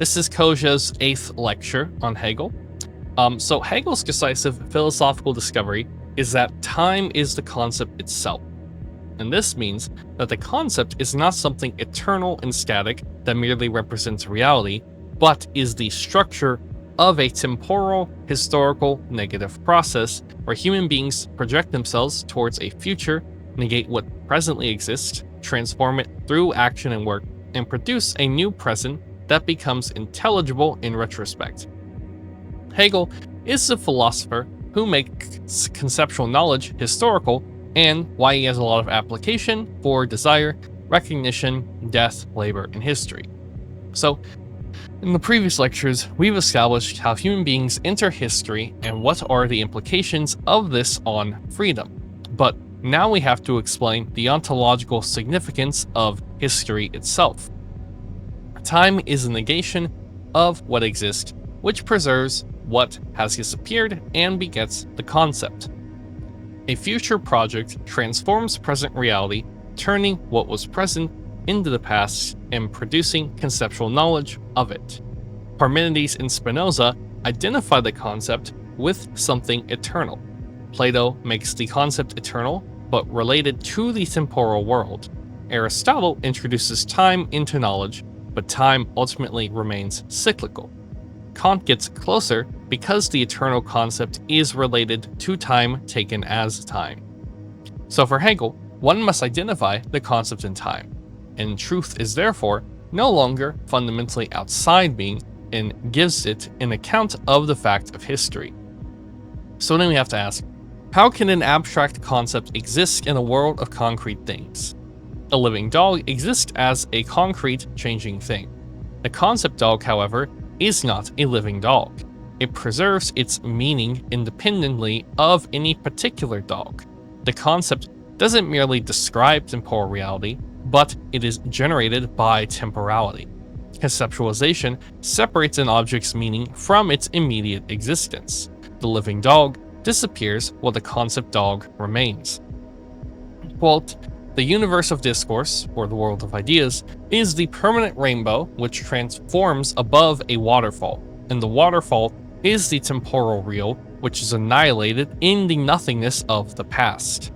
This is Kojeve's 8th lecture on Hegel. So Hegel's decisive philosophical discovery is that time is the concept itself. And this means that the concept is not something eternal and static that merely represents reality, but is the structure of a temporal, historical, negative process where human beings project themselves towards a future, negate what presently exists, transform it through action and work, and produce a new present that becomes intelligible in retrospect. Hegel is the philosopher who makes conceptual knowledge historical, and why he has a lot of application for desire, recognition, death, labor, and history. So, in the previous lectures, we've established how human beings enter history and what are the implications of this on freedom. But now we have to explain the ontological significance of history itself. Time is a negation of what exists, which preserves what has disappeared and begets the concept. A future project transforms present reality, turning what was present into the past and producing conceptual knowledge of it. Parmenides and Spinoza identify the concept with something eternal. Plato makes the concept eternal, but related to the temporal world. Aristotle introduces time into knowledge, but time ultimately remains cyclical. Kant gets closer because the eternal concept is related to time taken as time. So for Hegel, one must identify the concept in time, and truth is therefore no longer fundamentally outside being and gives it an account of the fact of history. So then we have to ask, how can an abstract concept exist in a world of concrete things? A living dog exists as a concrete, changing thing. The concept dog, however, is not a living dog. It preserves its meaning independently of any particular dog. The concept doesn't merely describe temporal reality, but it is generated by temporality. Conceptualization separates an object's meaning from its immediate existence. The living dog disappears while the concept dog remains. Quote, "The universe of discourse, or the world of ideas, is the permanent rainbow which transforms above a waterfall, and the waterfall is the temporal real which is annihilated in the nothingness of the past.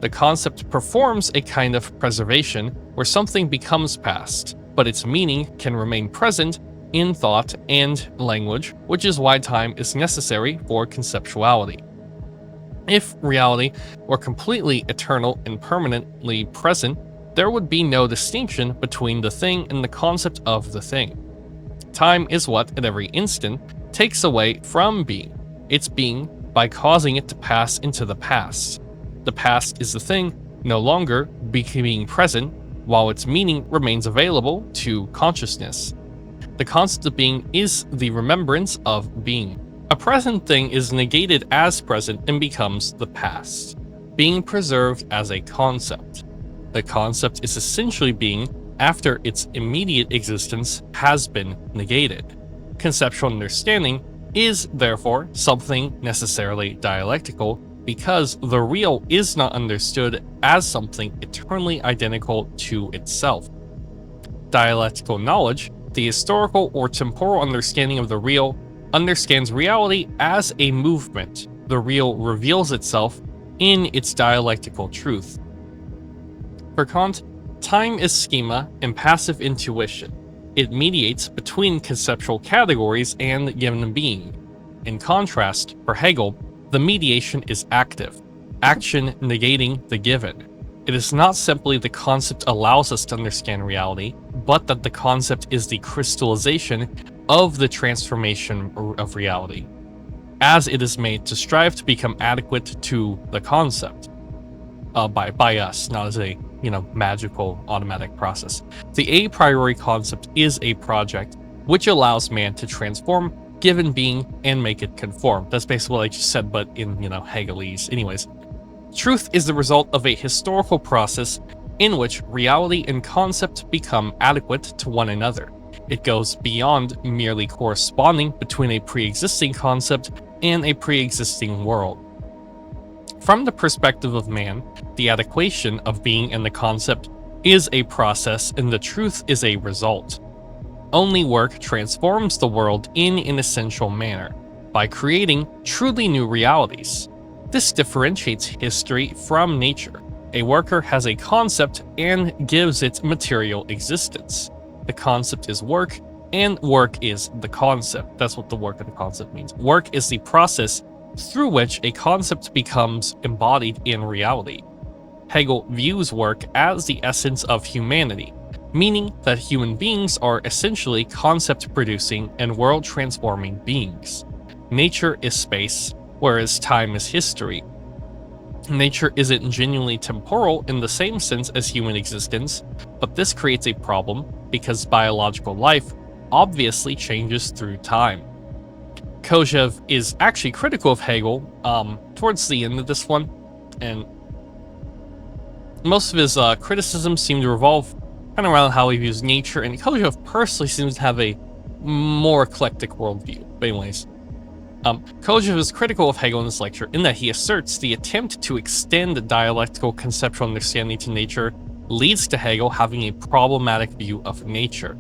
The concept performs a kind of preservation where something becomes past, but its meaning can remain present in thought and language, which is why time is necessary for conceptuality. If reality were completely eternal and permanently present, there would be no distinction between the thing and the concept of the thing. Time is what, at every instant, takes away from being, its being, by causing it to pass into the past. The past is the thing no longer being present, while its meaning remains available to consciousness. The concept of being is the remembrance of being. A present thing is negated as present and becomes the past, being preserved as a concept. The concept is essentially being after its immediate existence has been negated. Conceptual understanding is, therefore, something necessarily dialectical because the real is not understood as something eternally identical to itself. Dialectical knowledge, the historical or temporal understanding of the real, understands reality as a movement. The real reveals itself in its dialectical truth. For Kant, time is schema and passive intuition. It mediates between conceptual categories and given being. In contrast, for Hegel, the mediation is active, action negating the given. It is not simply the concept allows us to understand reality, but that the concept is the crystallization of the transformation of reality, as it is made to strive to become adequate to the concept by us, not as a magical automatic process. The a priori concept is a project which allows man to transform given being and make it conform. That's basically what I just said, but in Hegelese. Anyways, truth is the result of a historical process in which reality and concept become adequate to one another. It goes beyond merely corresponding between a pre-existing concept and a pre-existing world. From the perspective of man, the adequation of being and the concept is a process and the truth is a result. only work transforms the world in an essential manner, by creating truly new realities. This differentiates history from nature. A worker has a concept and gives it material existence. The concept is work, and work is the concept. That's what the work of the concept means. Work is the process through which a concept becomes embodied in reality. Hegel views work as the essence of humanity, meaning that human beings are essentially concept-producing and world-transforming beings. Nature is space, whereas time is history. Nature isn't genuinely temporal in the same sense as human existence, but this creates a problem because biological life obviously changes through time. Kojeve is actually critical of Hegel towards the end of this one, and most of his criticisms seem to revolve kind of around how he views nature, and Kojeve personally seems to have a more eclectic worldview. But anyways, Kojeve is critical of Hegel in this lecture in that he asserts the attempt to extend dialectical conceptual understanding to nature leads to Hegel having a problematic view of nature.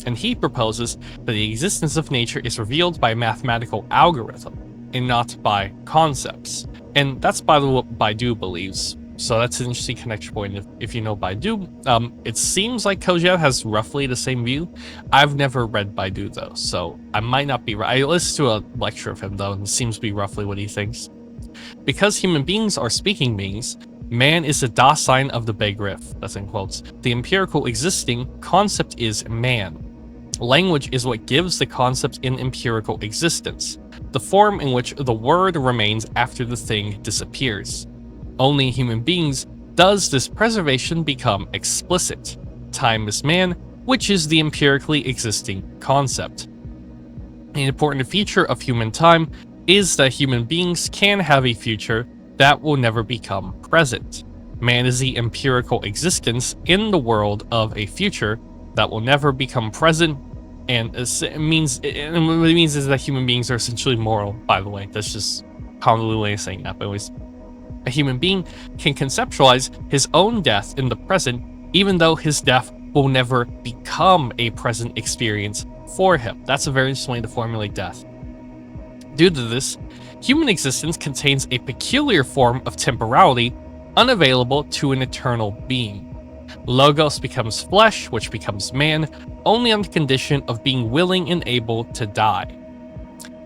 And he proposes that the existence of nature is revealed by mathematical algorithm and not by concepts. And that's by what Baidu believes. So that's an interesting connection point if you know Baidu. It seems like Kojeve has roughly the same view. I've never read Baidu though, so I might not be right. I listened to a lecture of him though, and it seems to be roughly what he thinks. Because human beings are speaking beings, man is the Dasein of the Begriff, that's in quotes. The empirical existing concept is man. Language is what gives the concept an empirical existence, the form in which the word remains after the thing disappears. Only in human beings does this preservation become explicit. Time is man, which is the empirically existing concept. An important feature of human time is that human beings can have a future that will never become present. Man is the empirical existence in the world of a future that will never become present, and what it means is that human beings are essentially moral, by the way. That's just convoluted way of saying that, but anyways. A human being can conceptualize his own death in the present, even though his death will never become a present experience for him. That's a very interesting way to formulate death. Due to this, human existence contains a peculiar form of temporality unavailable to an eternal being. Logos becomes flesh, which becomes man, only on the condition of being willing and able to die.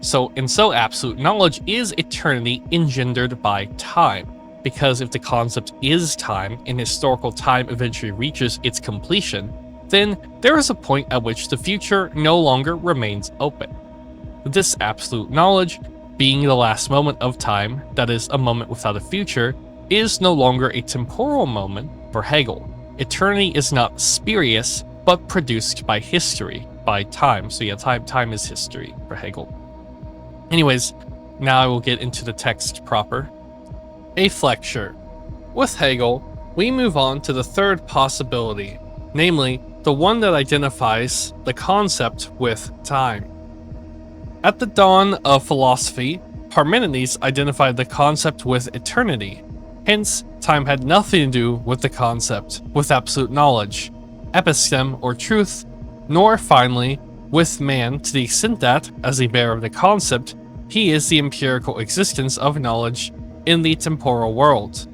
So absolute knowledge is eternity engendered by time, because if the concept is time and historical time eventually reaches its completion, then there is a point at which the future no longer remains open. This absolute knowledge, being the last moment of time, that is, a moment without a future, is no longer a temporal moment for Hegel. Eternity is not spurious, but produced by history, by time. So yeah, time is history for Hegel. Anyways, now I will get into the text proper. A flexure. With Hegel, we move on to the third possibility, namely, the one that identifies the concept with time. At the dawn of philosophy, Parmenides identified the concept with eternity. Hence, time had nothing to do with the concept, with absolute knowledge, episteme or truth, nor finally, with man to the extent that, as the bearer of the concept, he is the empirical existence of knowledge in the temporal world.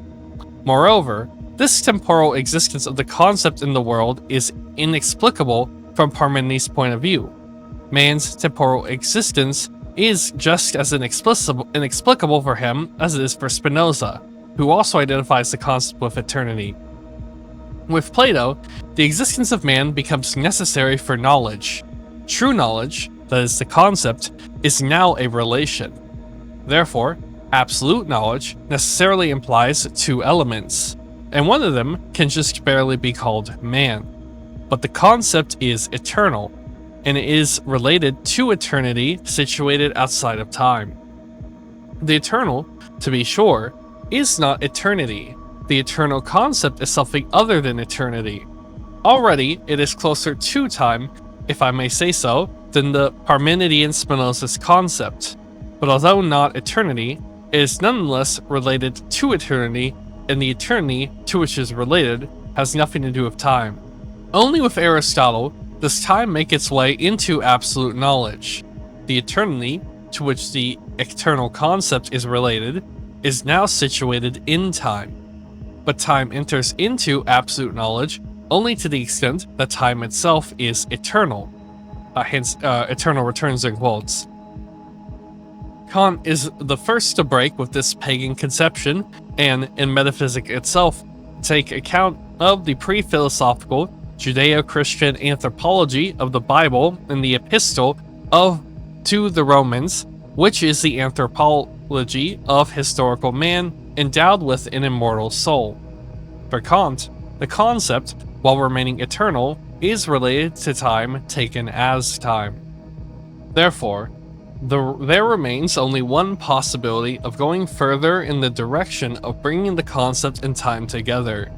Moreover, this temporal existence of the concept in the world is inexplicable from Parmenides' point of view. Man's temporal existence is just as inexplicable for him as it is for Spinoza, who also identifies the concept with eternity. With Plato, the existence of man becomes necessary for knowledge. True knowledge, that is the concept, is now a relation. Therefore, absolute knowledge necessarily implies two elements, and one of them can just barely be called man. But the concept is eternal, and it is related to eternity situated outside of time. The eternal, to be sure, is not eternity. The eternal concept is something other than eternity. Already, it is closer to time, if I may say so, than the Parmenidean Spinoza's concept. But although not eternity, it is nonetheless related to eternity, and the eternity to which it is related has nothing to do with time. Only with Aristotle does time make its way into absolute knowledge. The eternity, to which the eternal concept is related, is now situated in time. But time enters into absolute knowledge only to the extent that time itself is eternal. Hence, eternal returns in quotes. Kant is the first to break with this pagan conception, and in metaphysics itself, take account of the pre-philosophical Judeo-Christian anthropology of the Bible in the epistle to the Romans, which is the anthropology of historical man endowed with an immortal soul. For Kant, the concept, while remaining eternal, is related to time taken as time. Therefore, there remains only one possibility of going further in the direction of bringing the concept and time together.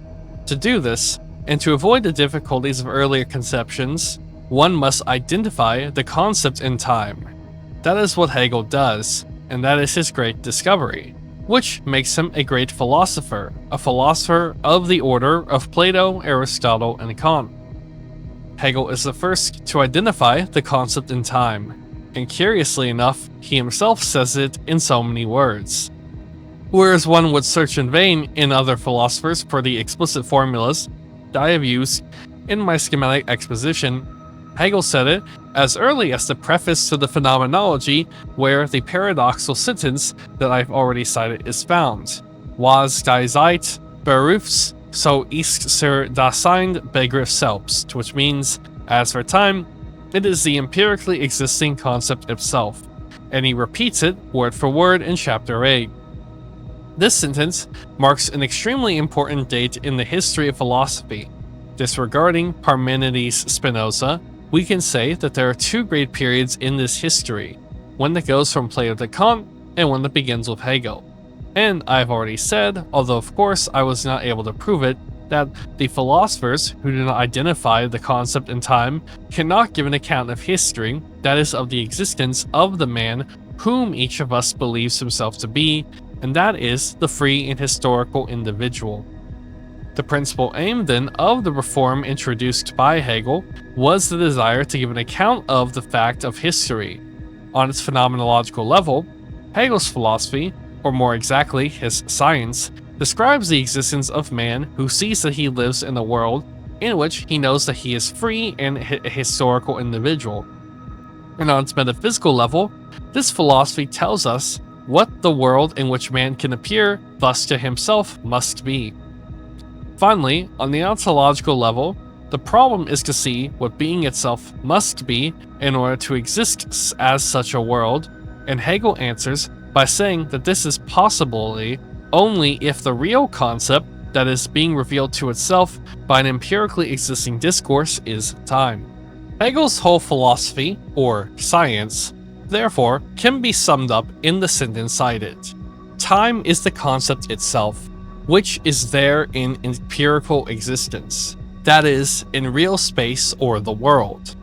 To do this, and to avoid the difficulties of earlier conceptions, one must identify the concept in time. That is what Hegel does, and that is his great discovery, which makes him a great philosopher, a philosopher of the order of Plato, Aristotle, and Kant. Hegel is the first to identify the concept in time, and curiously enough, he himself says it in so many words. Whereas one would search in vain in other philosophers for the explicit formulas that I have used in my schematic exposition, Hegel said it as early as the preface to the Phenomenology, where the paradoxical sentence that I've already cited is found. Was die Zeit berufs, so ist der Dasein Begriff selbst, which means, as for time, it is the empirically existing concept itself, and he repeats it word for word in chapter 8. This sentence marks an extremely important date in the history of philosophy. Disregarding Parmenides Spinoza, we can say that there are two great periods in this history, one that goes from Plato to Kant, and one that begins with Hegel. And I've already said, although of course I was not able to prove it, that the philosophers who do not identify the concept in time cannot give an account of history, that is, of the existence of the man whom each of us believes himself to be, and that is the free and historical individual. The principal aim, then, of the reform introduced by Hegel was the desire to give an account of the fact of history. On its phenomenological level, Hegel's philosophy, or more exactly, his science, describes the existence of man who sees that he lives in a world in which he knows that he is free and a historical individual. And on its metaphysical level, this philosophy tells us what the world in which man can appear, thus to himself, must be. Finally, on the ontological level, the problem is to see what being itself must be in order to exist as such a world, and Hegel answers by saying that this is possibly only if the real concept that is being revealed to itself by an empirically existing discourse is time. Hegel's whole philosophy, or science, therefore, can be summed up in the sentence cited. Time is the concept itself, which is there in empirical existence, that is, in real space or the world.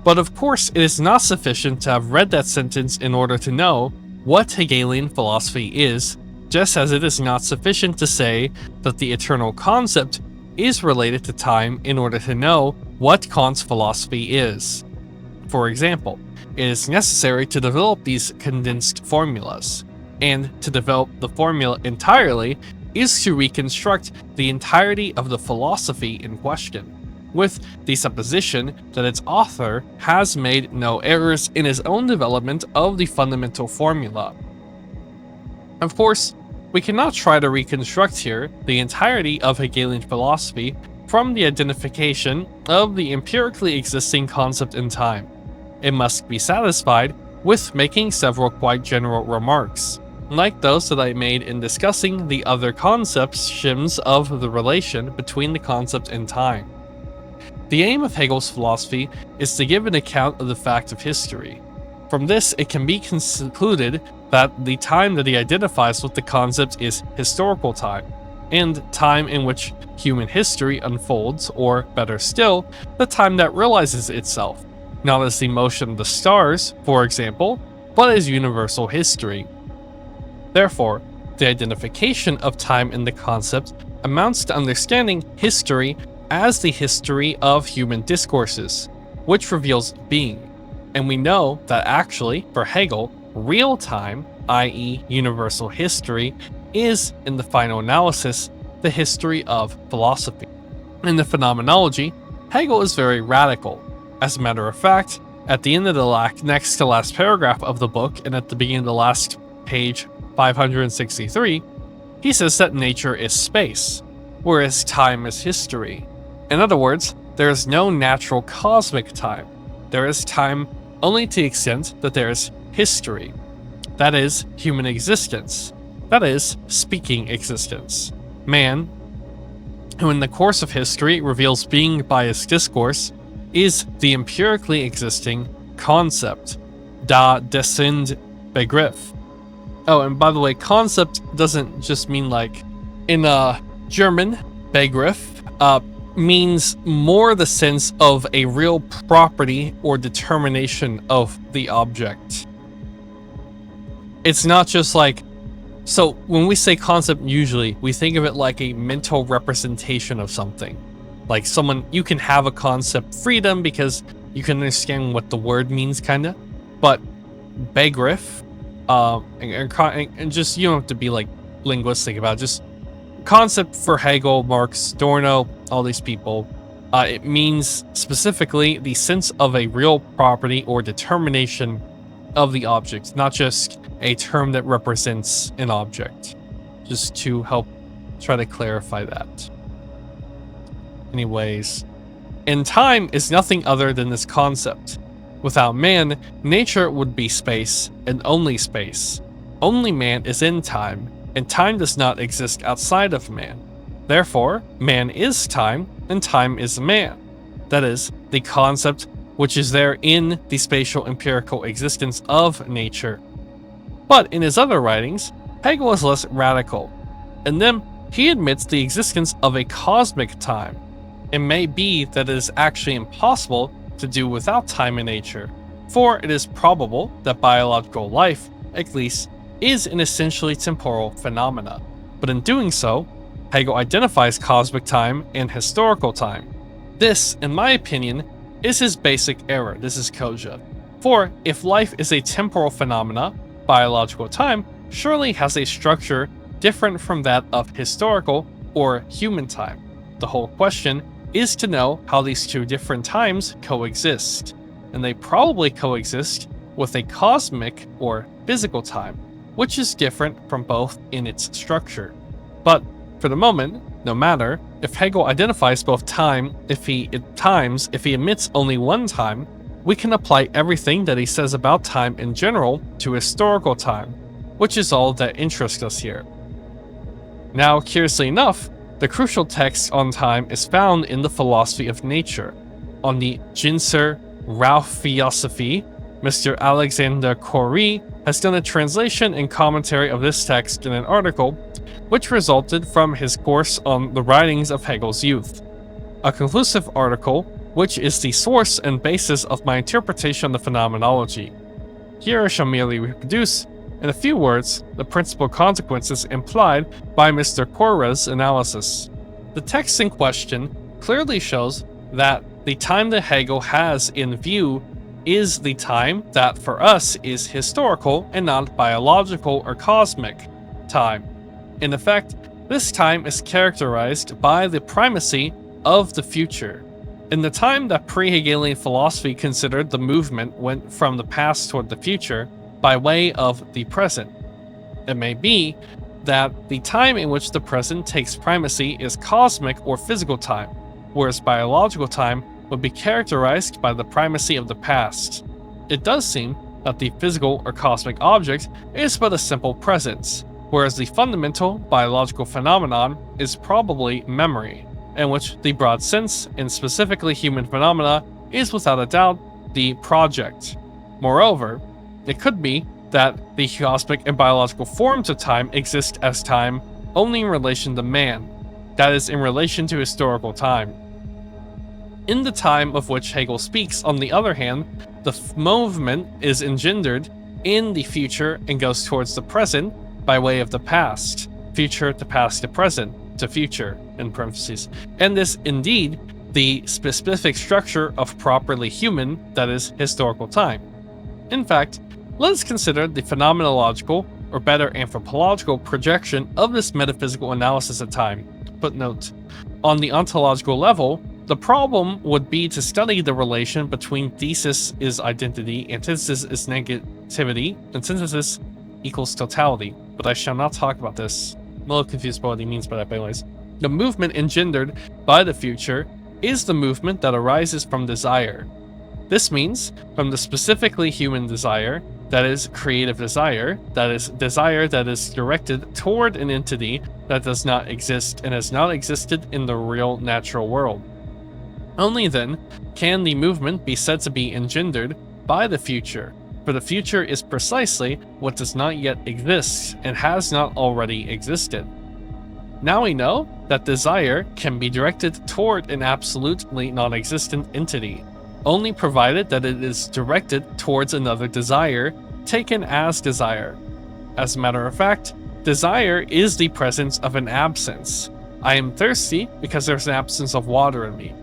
But of course, it is not sufficient to have read that sentence in order to know what Hegelian philosophy is, just as it is not sufficient to say that the eternal concept is related to time in order to know what Kant's philosophy is. For example, it is necessary to develop these condensed formulas, and to develop the formula entirely is to reconstruct the entirety of the philosophy in question, with the supposition that its author has made no errors in his own development of the fundamental formula. Of course, we cannot try to reconstruct here the entirety of Hegelian philosophy from the identification of the empirically existing concept in time. It must be satisfied with making several quite general remarks, like those that I made in discussing the other conceptions of the relation between the concept and time. The aim of Hegel's philosophy is to give an account of the fact of history. From this, it can be concluded that the time that he identifies with the concept is historical time, and time in which human history unfolds, or better still, the time that realizes itself, not as the motion of the stars, for example, but as universal history. Therefore, the identification of time in the concept amounts to understanding history as the history of human discourses, which reveals being. And we know that actually, for Hegel, real time, i.e., universal history, is, in the final analysis, the history of philosophy. In the phenomenology, Hegel is very radical. As a matter of fact, at the end of the next to last paragraph of the book, and at the beginning of the last page 563, he says that nature is space, whereas time is history. In other words, there is no natural cosmic time. There is time only to the extent that there is history. That is, human existence. That is, speaking existence. Man, who in the course of history reveals being by his discourse, is the empirically existing concept, da descend Begriff. Oh, and by the way, concept doesn't just mean like, in German, Begriff means more the sense of a real property or determination of the object. It's not just like, so when we say concept, usually we think of it like a mental representation of something. Like someone, you can have a concept freedom because you can understand what the word means, kinda. But Begriff, and just, you don't have to be like linguistic about it, just concept for Hegel, Marx, Adorno, all these people, it means specifically the sense of a real property or determination of the object, not just a term that represents an object. Just to help try to clarify that. Anyways, and time is nothing other than this concept. Without man, nature would be space, and only space. Only man is in time, and time does not exist outside of man. Therefore, man is time, and time is man. That is, the concept which is there in the spatial empirical existence of nature. But in his other writings, Hegel is less radical. In them, he admits the existence of a cosmic time. It may be that it is actually impossible to do without time in nature, for it is probable that biological life, at least, is an essentially temporal phenomena. But in doing so, Hegel identifies cosmic time and historical time. This, in my opinion, is his basic error. This is Kojeve. For if life is a temporal phenomena, biological time surely has a structure different from that of historical or human time. The whole question is to know how these two different times coexist, and they probably coexist with a cosmic or physical time, which is different from both in its structure. But for the moment, no matter if Hegel identifies both time, if he admits only one time, we can apply everything that he says about time in general to historical time, which is all that interests us here. Now, curiously enough, the crucial text on time is found in the philosophy of nature. On the Ginser Rauphilosophy, Mr. Alexander Corey has done a translation and commentary of this text in an article, which resulted from his course on the writings of Hegel's youth. A conclusive article, which is the source and basis of my interpretation of the phenomenology. Here I shall merely reproduce, in a few words, the principal consequences implied by Mr. Corey's analysis. The text in question clearly shows that the time that Hegel has in view is the time that for us is historical and not biological or cosmic time. In effect, this time is characterized by the primacy of the future. In the time that pre-Hegelian philosophy considered the movement went from the past toward the future by way of the present. It may be that the time in which the present takes primacy is cosmic or physical time, whereas biological time would be characterized by the primacy of the past. It does seem that the physical or cosmic object is but a simple presence, whereas the fundamental biological phenomenon is probably memory, in which the broad sense, in specifically human phenomena, is without a doubt the project. Moreover, it could be that the cosmic and biological forms of time exist as time only in relation to man, that is, in relation to historical time. In the time of which Hegel speaks, on the other hand, the movement is engendered in the future and goes towards the present by way of the past, future to past to present to future, in parentheses. And this indeed the specific structure of properly human, that is, historical time. In fact, let us consider the phenomenological, or better anthropological, projection of this metaphysical analysis of time. Footnote: on the ontological level, the problem would be to study the relation between thesis is identity, antithesis is negativity, and synthesis equals totality, but I shall not talk about this. I'm a little confused by what he means by that, but anyways. The movement engendered by the future is the movement that arises from desire. This means from the specifically human desire, that is creative desire, that is desire that is directed toward an entity that does not exist and has not existed in the real natural world. Only then can the movement be said to be engendered by the future, for the future is precisely what does not yet exist and has not already existed. Now we know that desire can be directed toward an absolutely non-existent entity, only provided that it is directed towards another desire, taken as desire. As a matter of fact, desire is the presence of an absence. I am thirsty because there's an absence of water in me.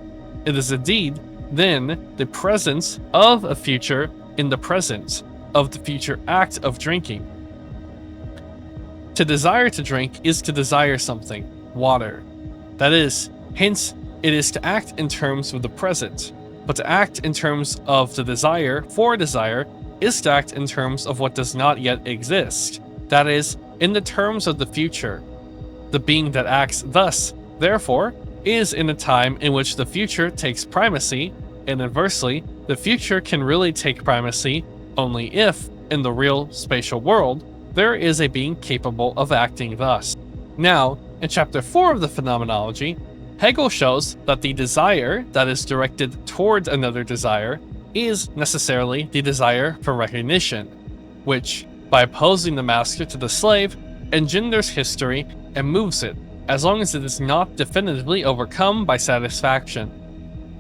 It is indeed, then, the presence of a future in the present of the future act of drinking. To desire to drink is to desire something, water. That is, hence, it is to act in terms of the present. But to act in terms of the desire for desire is to act in terms of what does not yet exist. That is, in the terms of the future. The being that acts thus, therefore, is in a time in which the future takes primacy, and inversely, the future can really take primacy only if, in the real spatial world, there is a being capable of acting thus. Now, in chapter 4 of the Phenomenology, Hegel shows that the desire that is directed toward another desire is necessarily the desire for recognition, which, by opposing the master to the slave, engenders history and moves it, as long as it is not definitively overcome by satisfaction.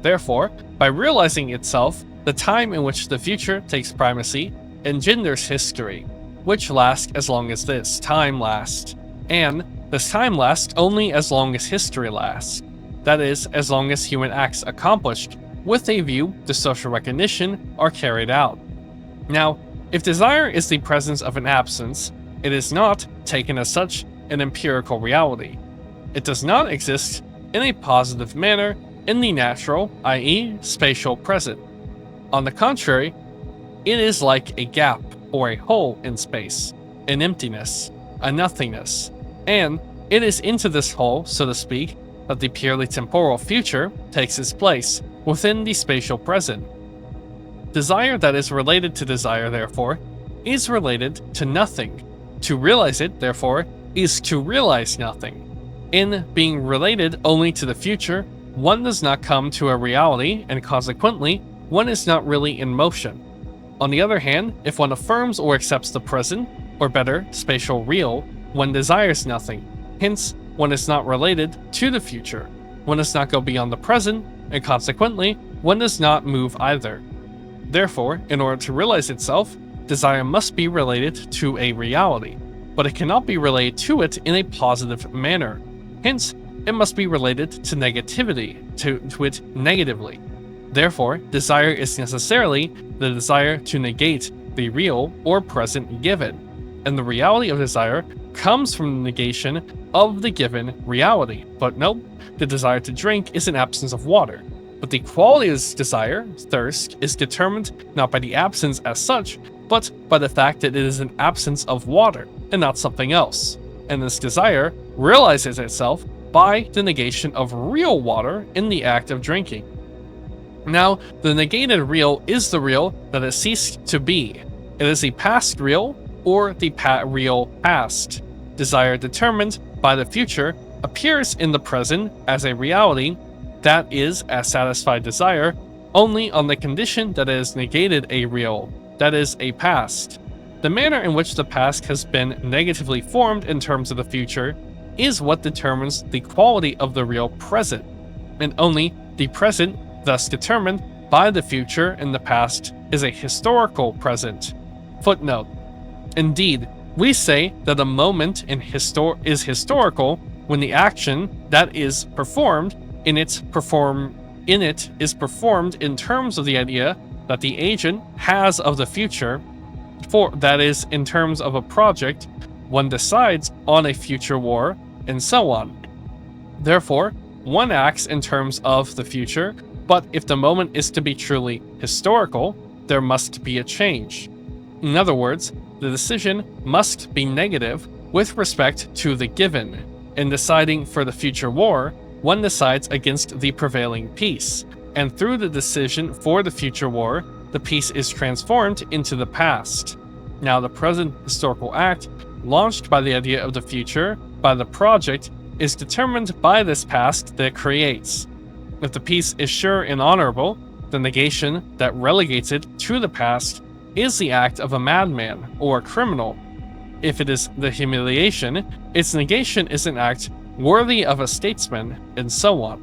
Therefore, by realizing itself, the time in which the future takes primacy engenders history, which lasts as long as this time lasts, and this time lasts only as long as history lasts. That is, as long as human acts accomplished with a view to social recognition are carried out. Now, if desire is the presence of an absence, it is not, taken as such, an empirical reality. It does not exist in a positive manner in the natural, i.e., spatial present. On the contrary, it is like a gap or a hole in space, an emptiness, a nothingness, and it is into this hole, so to speak, that the purely temporal future takes its place within the spatial present. Desire that is related to desire, therefore, is related to nothing. To realize it, therefore, is to realize nothing. In being related only to the future, one does not come to a reality, and consequently, one is not really in motion. On the other hand, if one affirms or accepts the present, or better, spatial real, one desires nothing. Hence, one is not related to the future. One does not go beyond the present, and consequently, one does not move either. Therefore, in order to realize itself, desire must be related to a reality, but it cannot be related to it in a positive manner. Hence, it must be related to negativity, to it negatively. Therefore, desire is necessarily the desire to negate the real or present given, and the reality of desire comes from the negation of the given reality. But nope, the desire to drink is an absence of water. But the quality of this desire, thirst, is determined not by the absence as such, but by the fact that it is an absence of water, and not something else. And this desire realizes itself by the negation of real water in the act of drinking. Now, the negated real is the real that has ceased to be. It is the past real, or the real past. Desire determined by the future appears in the present as a reality that is a satisfied desire only on the condition that it has negated a real, that is, a past. The manner in which the past has been negatively formed in terms of the future is what determines the quality of the real present, and only the present, thus determined by the future in the past, is a historical present. Footnote: indeed, we say that a moment is historical when the action that is performed in its in it is performed in terms of the idea that the agent has of the future, that is, in terms of a project, one decides on a future war, and so on. Therefore, one acts in terms of the future, but if the moment is to be truly historical, there must be a change. In other words, the decision must be negative with respect to the given. In deciding for the future war, one decides against the prevailing peace, and through the decision for the future war, the peace is transformed into the past. Now, the present historical act, launched by the idea of the future, by the project, is determined by this past that it creates. If the peace is sure and honorable, the negation that relegates it to the past is the act of a madman or a criminal. If it is the humiliation, its negation is an act worthy of a statesman, and so on.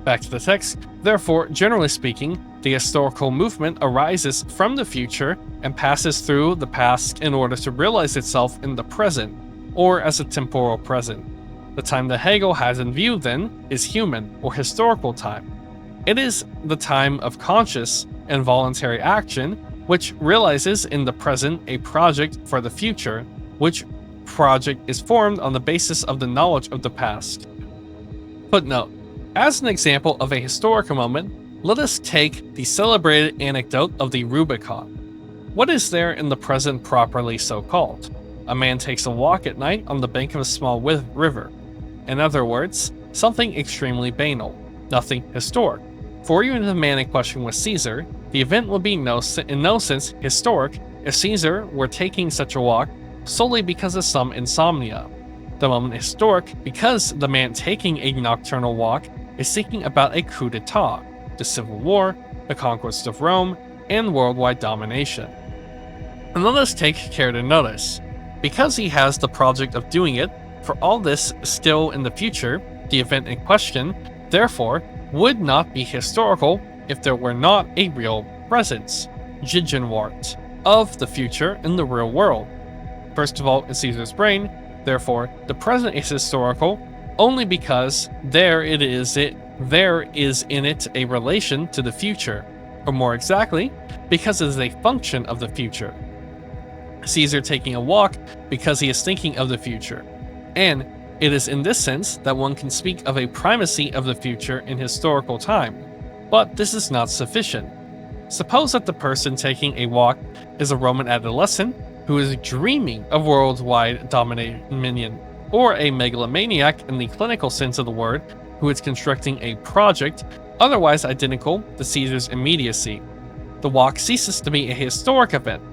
Back to the text. Therefore, generally speaking, the historical movement arises from the future and passes through the past in order to realize itself in the present, or as a temporal present. The time that Hegel has in view, then, is human or historical time. It is the time of conscious and voluntary action, which realizes in the present a project for the future, which project is formed on the basis of the knowledge of the past. Footnote: as an example of a historical moment, let us take the celebrated anecdote of the Rubicon. What is there in the present properly so called? A man takes a walk at night on the bank of a small river. In other words, something extremely banal, nothing historic. For even if the man in question was Caesar, the event would be in no sense historic if Caesar were taking such a walk solely because of some insomnia. The moment historic because the man taking a nocturnal walk is thinking about a coup d'etat, the civil war, the conquest of Rome, and worldwide domination. And let us take care to notice, because he has the project of doing it, for all this still in the future, the event in question, therefore, would not be historical if there were not a real presence, Gegenwart, of the future in the real world. First of all, in Caesar's brain, therefore, the present is historical only because there is in it a relation to the future, or more exactly, because it is a function of the future. Caesar taking a walk because he is thinking of the future, and it is in this sense that one can speak of a primacy of the future in historical time, but this is not sufficient. Suppose that the person taking a walk is a Roman adolescent who is dreaming of worldwide dominion, or a megalomaniac in the clinical sense of the word who is constructing a project otherwise identical to Caesar's immediacy. The walk ceases to be a historic event.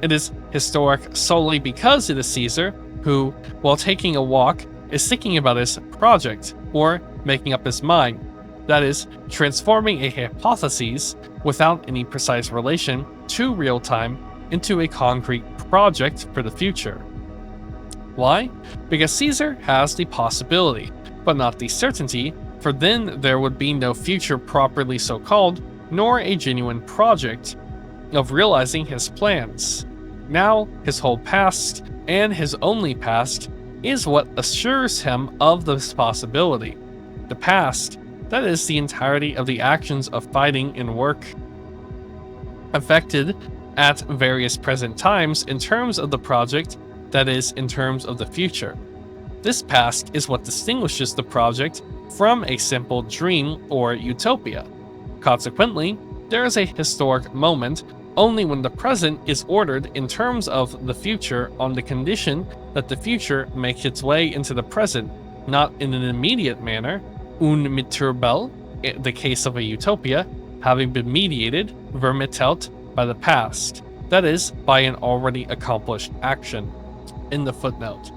It is historic solely because it is Caesar who, while taking a walk, is thinking about his project, or making up his mind, that is, transforming a hypothesis without any precise relation to real time into a concrete project for the future. Why? Because Caesar has the possibility, but not the certainty, for then there would be no future properly so called, nor a genuine project of realizing his plans. Now, his whole past, and his only past, is what assures him of this possibility. The past, that is the entirety of the actions of fighting and work, affected at various present times in terms of the project, that is, in terms of the future. This past is what distinguishes the project from a simple dream or utopia. Consequently, there is a historic moment only when the present is ordered in terms of the future on the condition that the future makes its way into the present, not in an immediate manner, unmittelbar, the case of a utopia, having been mediated, vermittelt, by the past, that is, by an already accomplished action. In the footnote.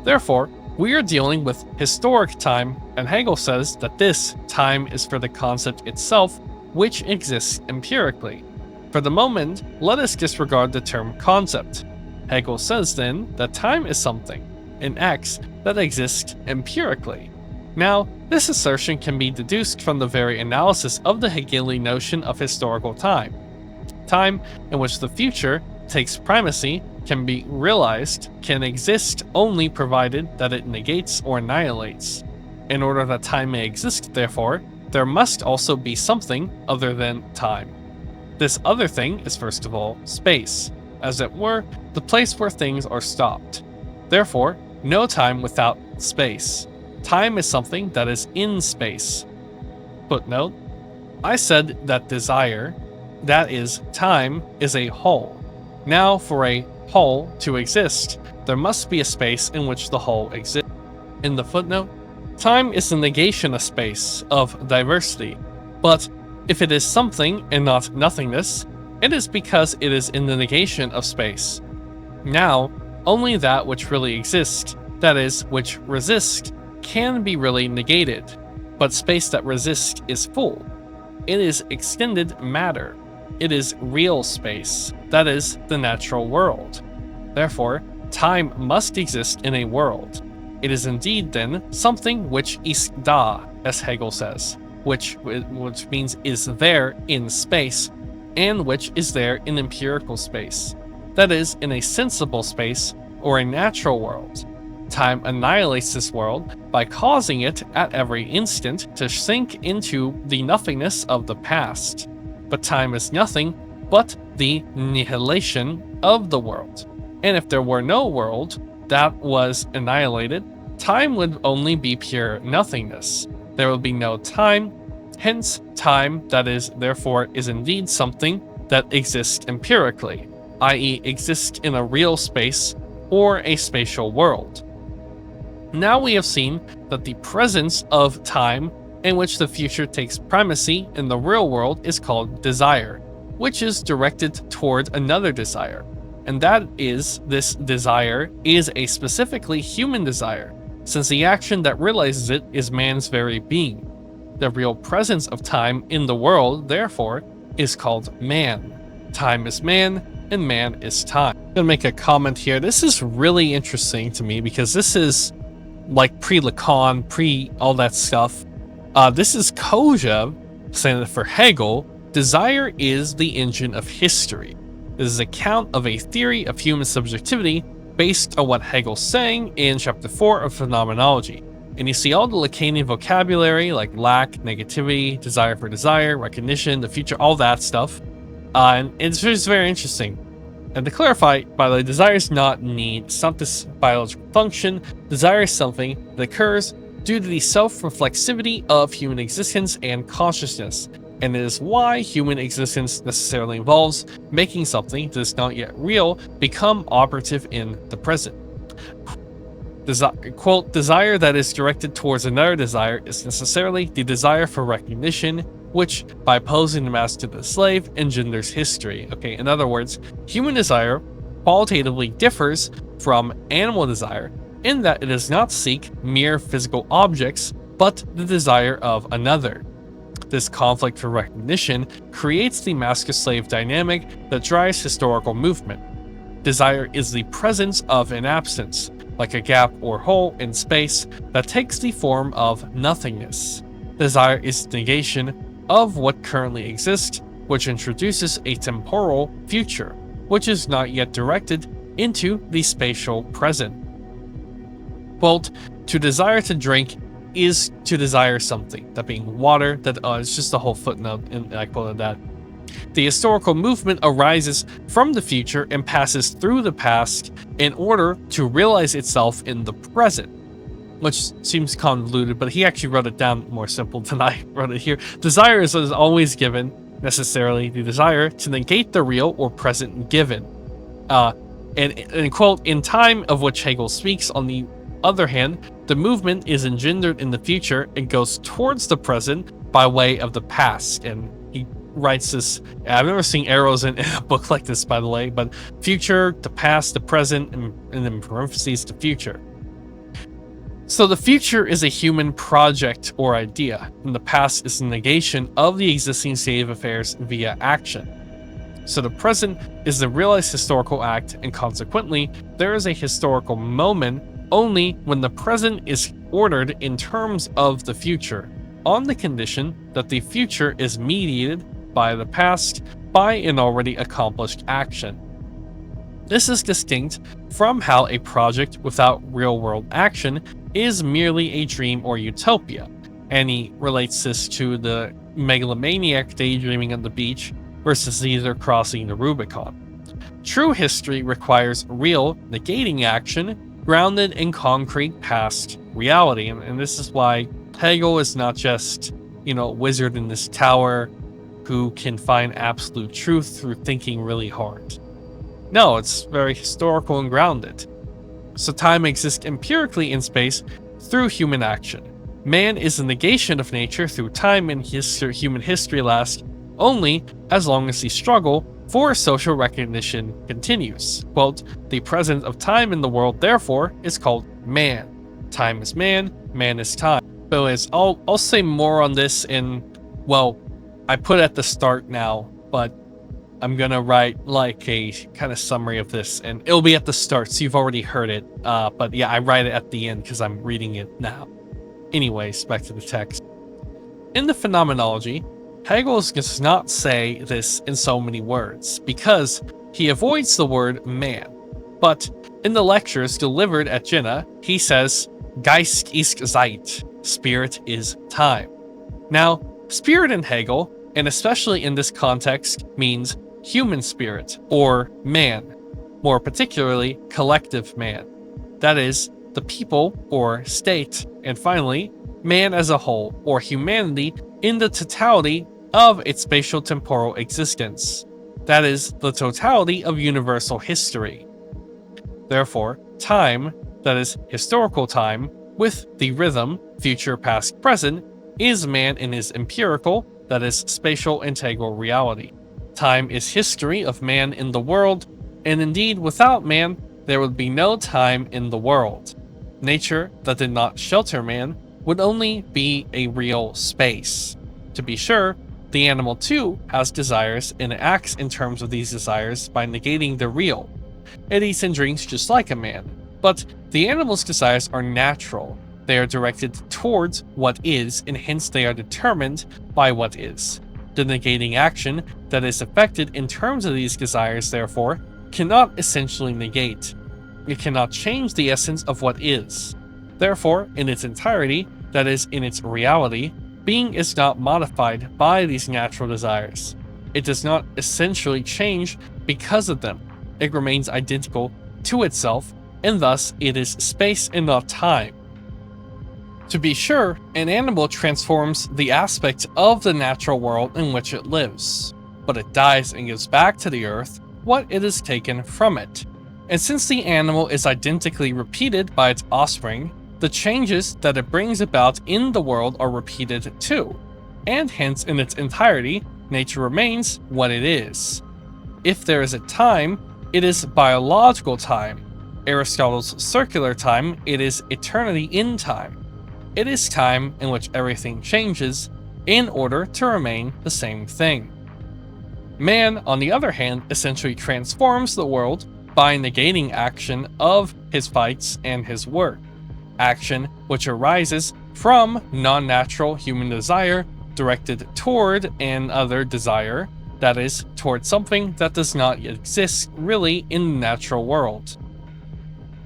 Therefore, we are dealing with historic time, and Hegel says that this time is for the concept itself, which exists empirically. For the moment, let us disregard the term concept. Hegel says then that time is something, an X, that exists empirically. Now, this assertion can be deduced from the very analysis of the Hegelian notion of historical time. Time in which the future takes primacy can be realized, can exist only provided that it negates or annihilates. In order that time may exist, therefore, there must also be something other than time. This other thing is first of all space, as it were, the place where things are stopped. Therefore, no time without space. Time is something that is in space. Footnote: I said that desire, that is, time, is a whole. Now, for a whole to exist, there must be a space in which the whole exists. In the footnote, time is the negation of space, of diversity, but if it is something and not nothingness, it is because it is in the negation of space. Now, only that which really exists, that is, which resists, can be really negated, but space that resists is full. It is extended matter. It is real space, that is, the natural world. Therefore, time must exist in a world. It is indeed, then, something which ist da, as Hegel says, which means is there in space, and which is there in empirical space, that is, in a sensible space or a natural world. Time annihilates this world by causing it at every instant to sink into the nothingness of the past. But time is nothing but the nihilation of the world. And if there were no world that was annihilated, time would only be pure nothingness. There would be no time, hence time, that is, therefore, is indeed something that exists empirically, i.e. exists in a real space or a spatial world. Now we have seen that the presence of time in which the future takes primacy in the real world is called desire, which is directed toward another desire, and that is, this desire is a specifically human desire, since the action that realizes it is man's very being. The real presence of time in the world, therefore, is called man. Time is man, and man is time. I'm gonna make a comment here. This is really interesting to me because this is like pre-Lacan, pre-all that stuff. This is Kojeve saying that for Hegel, desire is the engine of history. This is an account of a theory of human subjectivity based on what Hegel's saying in chapter 4 of Phenomenology. And you see all the Lacanian vocabulary like lack, negativity, desire for desire, recognition, the future, all that stuff. And it's just very interesting. And to clarify, by the way, desire is not need, it's not this biological function. Desire is something that occurs due to the self-reflexivity of human existence and consciousness, and it is why human existence necessarily involves making something that is not yet real become operative in the present. Quote, desire that is directed towards another desire is necessarily the desire for recognition, which, by opposing the master to the slave, engenders history. Okay, in other words, human desire qualitatively differs from animal desire in that it does not seek mere physical objects, but the desire of another. This conflict for recognition creates the master-slave dynamic that drives historical movement. Desire is the presence of an absence, like a gap or hole in space that takes the form of nothingness. Desire is negation of what currently exists, which introduces a temporal future, which is not yet directed into the spatial present. Quote, to desire to drink is to desire something, that being water, that it's just a whole footnote, and I quoted that. The historical movement arises from the future and passes through the past in order to realize itself in the present, which seems convoluted, but he actually wrote it down more simple than I wrote it here. Desire is always given, necessarily the desire to negate the real or present given. And quote, in time of which Hegel speaks, on the other hand, the movement is engendered in the future and goes towards the present by way of the past. And he writes this, I've never seen arrows in a book like this, by the way, but future, the past, the present, and then parentheses, the future. So the future is a human project or idea, and the past is the negation of the existing state of affairs via action. So the present is the realized historical act, and consequently, there is a historical moment only when the present is ordered in terms of the future, on the condition that the future is mediated by the past by an already accomplished action. This is distinct from how a project without real-world action is merely a dream or utopia, And he relates this to the megalomaniac daydreaming on the beach versus Caesar crossing the Rubicon. True history requires real, negating action grounded in concrete past reality. And this is why Hegel is not just, a wizard in this tower who can find absolute truth through thinking really hard. No, it's very historical and grounded. So time exists empirically in space through human action. Man is a negation of nature through time, and human history lasts only as long as the struggle for social recognition continues. Quote, the presence of time in the world, therefore, is called man. Time is man, man is time. But anyways, I'll say more on this I put at the start now, but I'm gonna write like a kind of summary of this, and it'll be at the start, so you've already heard it. But yeah, I write it at the end because I'm reading it now. Anyways, back to the text. In the Phenomenology, Hegel does not say this in so many words because he avoids the word man. But in the lectures delivered at Jena, he says, Geist ist Zeit, spirit is time. Now, spirit in Hegel, and especially in this context, means human spirit, or man, more particularly collective man. That is, the people, or state, and finally, man as a whole, or humanity in the totality of its spatial-temporal existence. That is, the totality of universal history. Therefore, time, that is, historical time, with the rhythm, future, past, present, is man in his empirical, that is, spatial integral reality. Time is history of man in the world, and indeed, without man, there would be no time in the world. Nature that did not shelter man would only be a real space. To be sure, the animal too has desires and acts in terms of these desires by negating the real. It eats and drinks just like a man, but the animal's desires are natural. They are directed towards what is, and hence they are determined by what is. The negating action that is affected in terms of these desires, therefore, cannot essentially negate. It cannot change the essence of what is. Therefore, in its entirety, that is, in its reality, being is not modified by these natural desires. It does not essentially change because of them. It remains identical to itself, and thus it is space and not time. To be sure, an animal transforms the aspect of the natural world in which it lives, but it dies and gives back to the earth what it has taken from it. And since the animal is identically repeated by its offspring, the changes that it brings about in the world are repeated too, and hence in its entirety, nature remains what it is. If there is a time, it is biological time. Aristotle's circular time, it is eternity in time. It is time in which everything changes in order to remain the same thing. Man, on the other hand, essentially transforms the world by negating action of his fights and his work. Action which arises from non-natural human desire directed toward an other desire, that is, toward something that does not exist really in the natural world.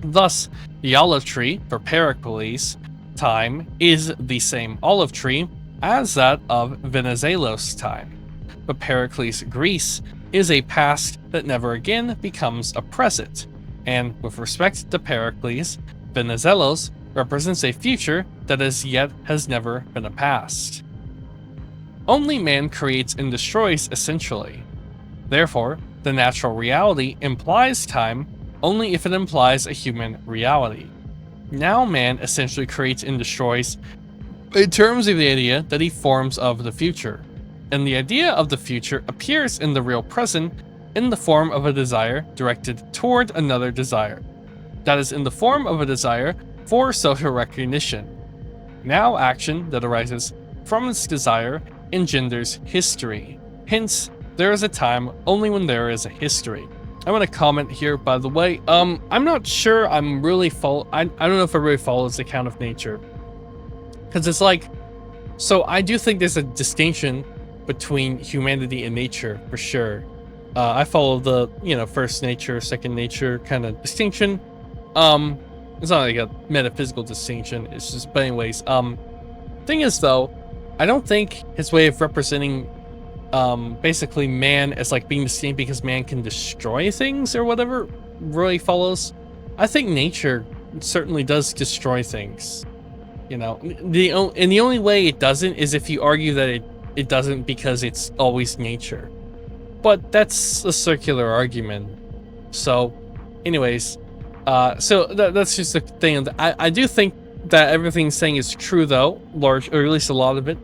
Thus, the olive tree, for Pericles, time is the same olive tree as that of Venizelos' time. But Pericles' Greece is a past that never again becomes a present, and with respect to Pericles, Venizelos represents a future that as yet has never been a past. Only man creates and destroys essentially. Therefore, the natural reality implies time only if it implies a human reality. Now man essentially creates and destroys in terms of the idea that he forms of the future. And the idea of the future appears in the real present in the form of a desire directed toward another desire. That is, in the form of a desire for social recognition. Now action that arises from this desire engenders history. Hence, there is a time only when there is a history. I want to comment here, by the way. I'm not sure I'm really I don't know if I really follows the account of nature. Because it's like, so I do think there's a distinction between humanity and nature, for sure. I follow the, first nature, second nature kind of distinction. It's not like a metaphysical distinction, it's just, but anyways, Thing is, though, I don't think his way of representing basically man as like being distinct because man can destroy things or whatever really follows. I think nature certainly does destroy things. You know, the only way it doesn't is if you argue that it doesn't because it's always nature. But that's a circular argument. So, anyways, that's just the thing. I do think that everything saying is true, though, large, or at least a lot of it.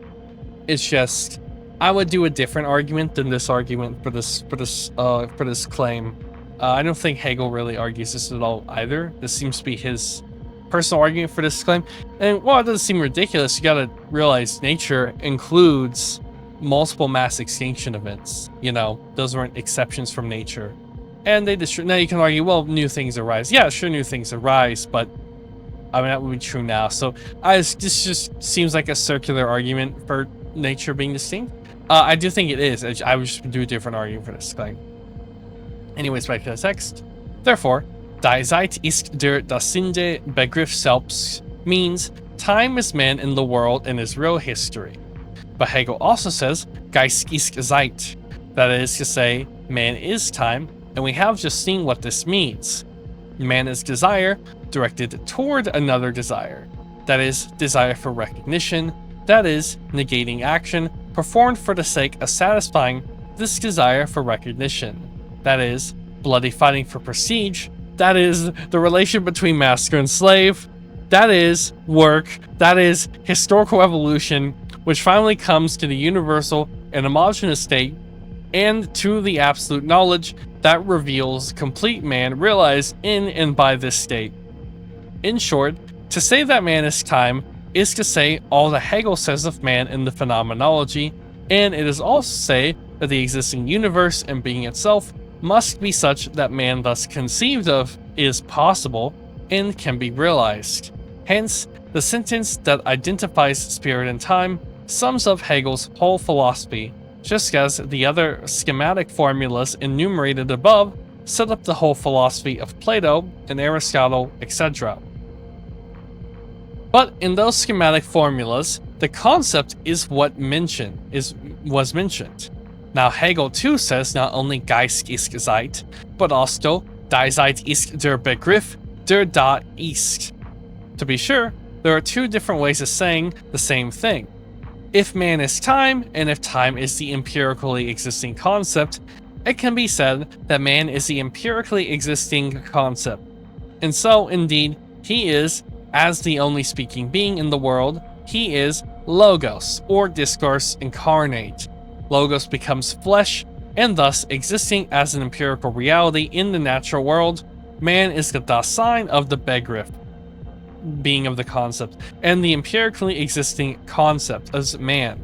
It's just I would do a different argument than this argument for this claim. I don't think Hegel really argues this at all either. This seems to be his personal argument for this claim. And while it doesn't seem ridiculous, you gotta realize nature includes multiple mass extinction events. You know, those weren't exceptions from nature. And they destroy. Now you can argue, well, new things arise. Yeah, sure, new things arise, but I mean that would be true now. So this just seems like a circular argument for nature being distinct. I do think it is. I would just do a different argument for this claim. Anyways, back to the text. Therefore, Die Zeit ist der Daseinde Begriff selbst means time is man in the world in his real history. But Hegel also says Geist ist Zeit, that is to say, man is time, and we have just seen what this means. Man is desire directed toward another desire, that is, desire for recognition, that is, negating action performed for the sake of satisfying this desire for recognition, that is, bloody fighting for prestige, that is, the relation between master and slave, that is, work, that is, historical evolution, which finally comes to the universal and homogeneous state, and to the absolute knowledge that reveals complete man realized in and by this state. In short, to say that man is time is to say all that Hegel says of man in the phenomenology, and it is also to say that the existing universe and being itself must be such that man thus conceived of is possible and can be realized. Hence, the sentence that identifies spirit and time sums up Hegel's whole philosophy, just as the other schematic formulas enumerated above set up the whole philosophy of Plato and Aristotle, etc. But in those schematic formulas, the concept is what was mentioned. Now Hegel too says not only Geist ist Zeit, but also Die Zeit ist der Begriff, der Da ist. To be sure, there are two different ways of saying the same thing. If man is time, and if time is the empirically existing concept, it can be said that man is the empirically existing concept. And so, indeed, he is, as the only speaking being in the world, he is Logos, or discourse incarnate. Logos becomes flesh, and thus existing as an empirical reality in the natural world, man is the Dasein of the Begriff, being of the concept, and the empirically existing concept as man.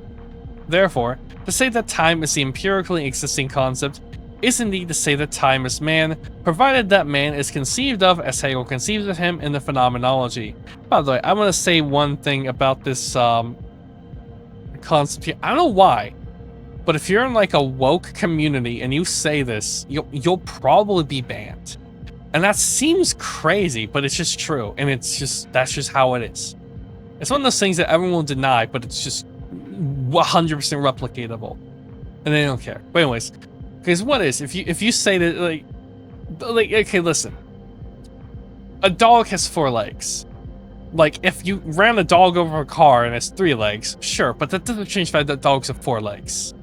Therefore, to say that time is the empirically existing concept is indeed to say that time is man, provided that man is conceived of as Hegel conceives of him in the phenomenology. By the way, I'm going to say one thing about this concept here. I don't know why, but if you're in like a woke community and you say this, you'll probably be banned. And that seems crazy, but it's just true, and that's just how it is. It's one of those things that everyone will deny, but it's just 100% replicatable, and they don't care. But anyways, because what is if you say that like okay, listen, a dog has 4 legs. Like if you ran a dog over a car and it's 3 legs, sure, but that doesn't change the fact that dogs have 4 legs.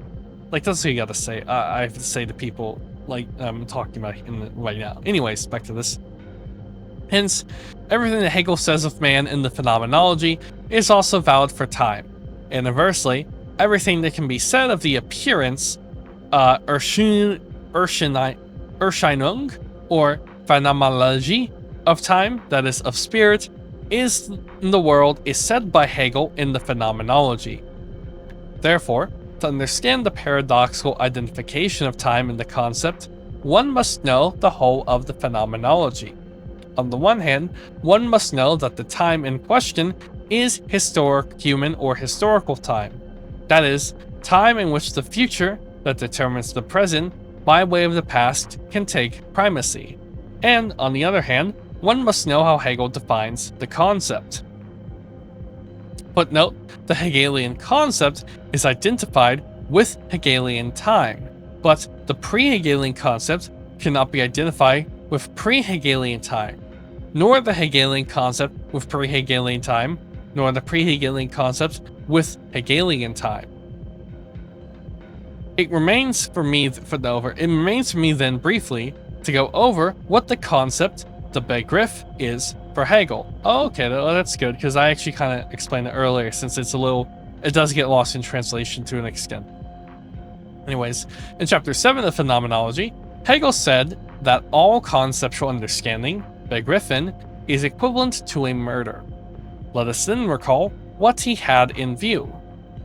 Like that's what you gotta say. I have to say to people like I'm talking about right now. Anyways, back to this. Hence, everything that Hegel says of man in the phenomenology is also valid for time. And inversely, everything that can be said of the appearance, Erscheinung, or phenomenology of time, that is, of spirit, is in the world, is said by Hegel in the phenomenology. Therefore, to understand the paradoxical identification of time in the concept, one must know the whole of the phenomenology. On the one hand, one must know that the time in question is human or historical time. That is, time in which the future that determines the present by way of the past can take primacy. And on the other hand, one must know how Hegel defines the concept. But note, the Hegelian concept is identified with Hegelian time, but the pre-Hegelian concept cannot be identified with pre-Hegelian time, nor the Hegelian concept with pre-Hegelian time, nor the pre-Hegelian concept with Hegelian time. It remains for me then briefly to go over what the concept, the Begriff, is for Hegel. Oh, okay, that's good, because I actually kind of explained it earlier, since it does get lost in translation to an extent. Anyways, in chapter 7 of Phenomenology, Hegel said that all conceptual understanding, Begriffen, is equivalent to a murder. Let us then recall what he had in view.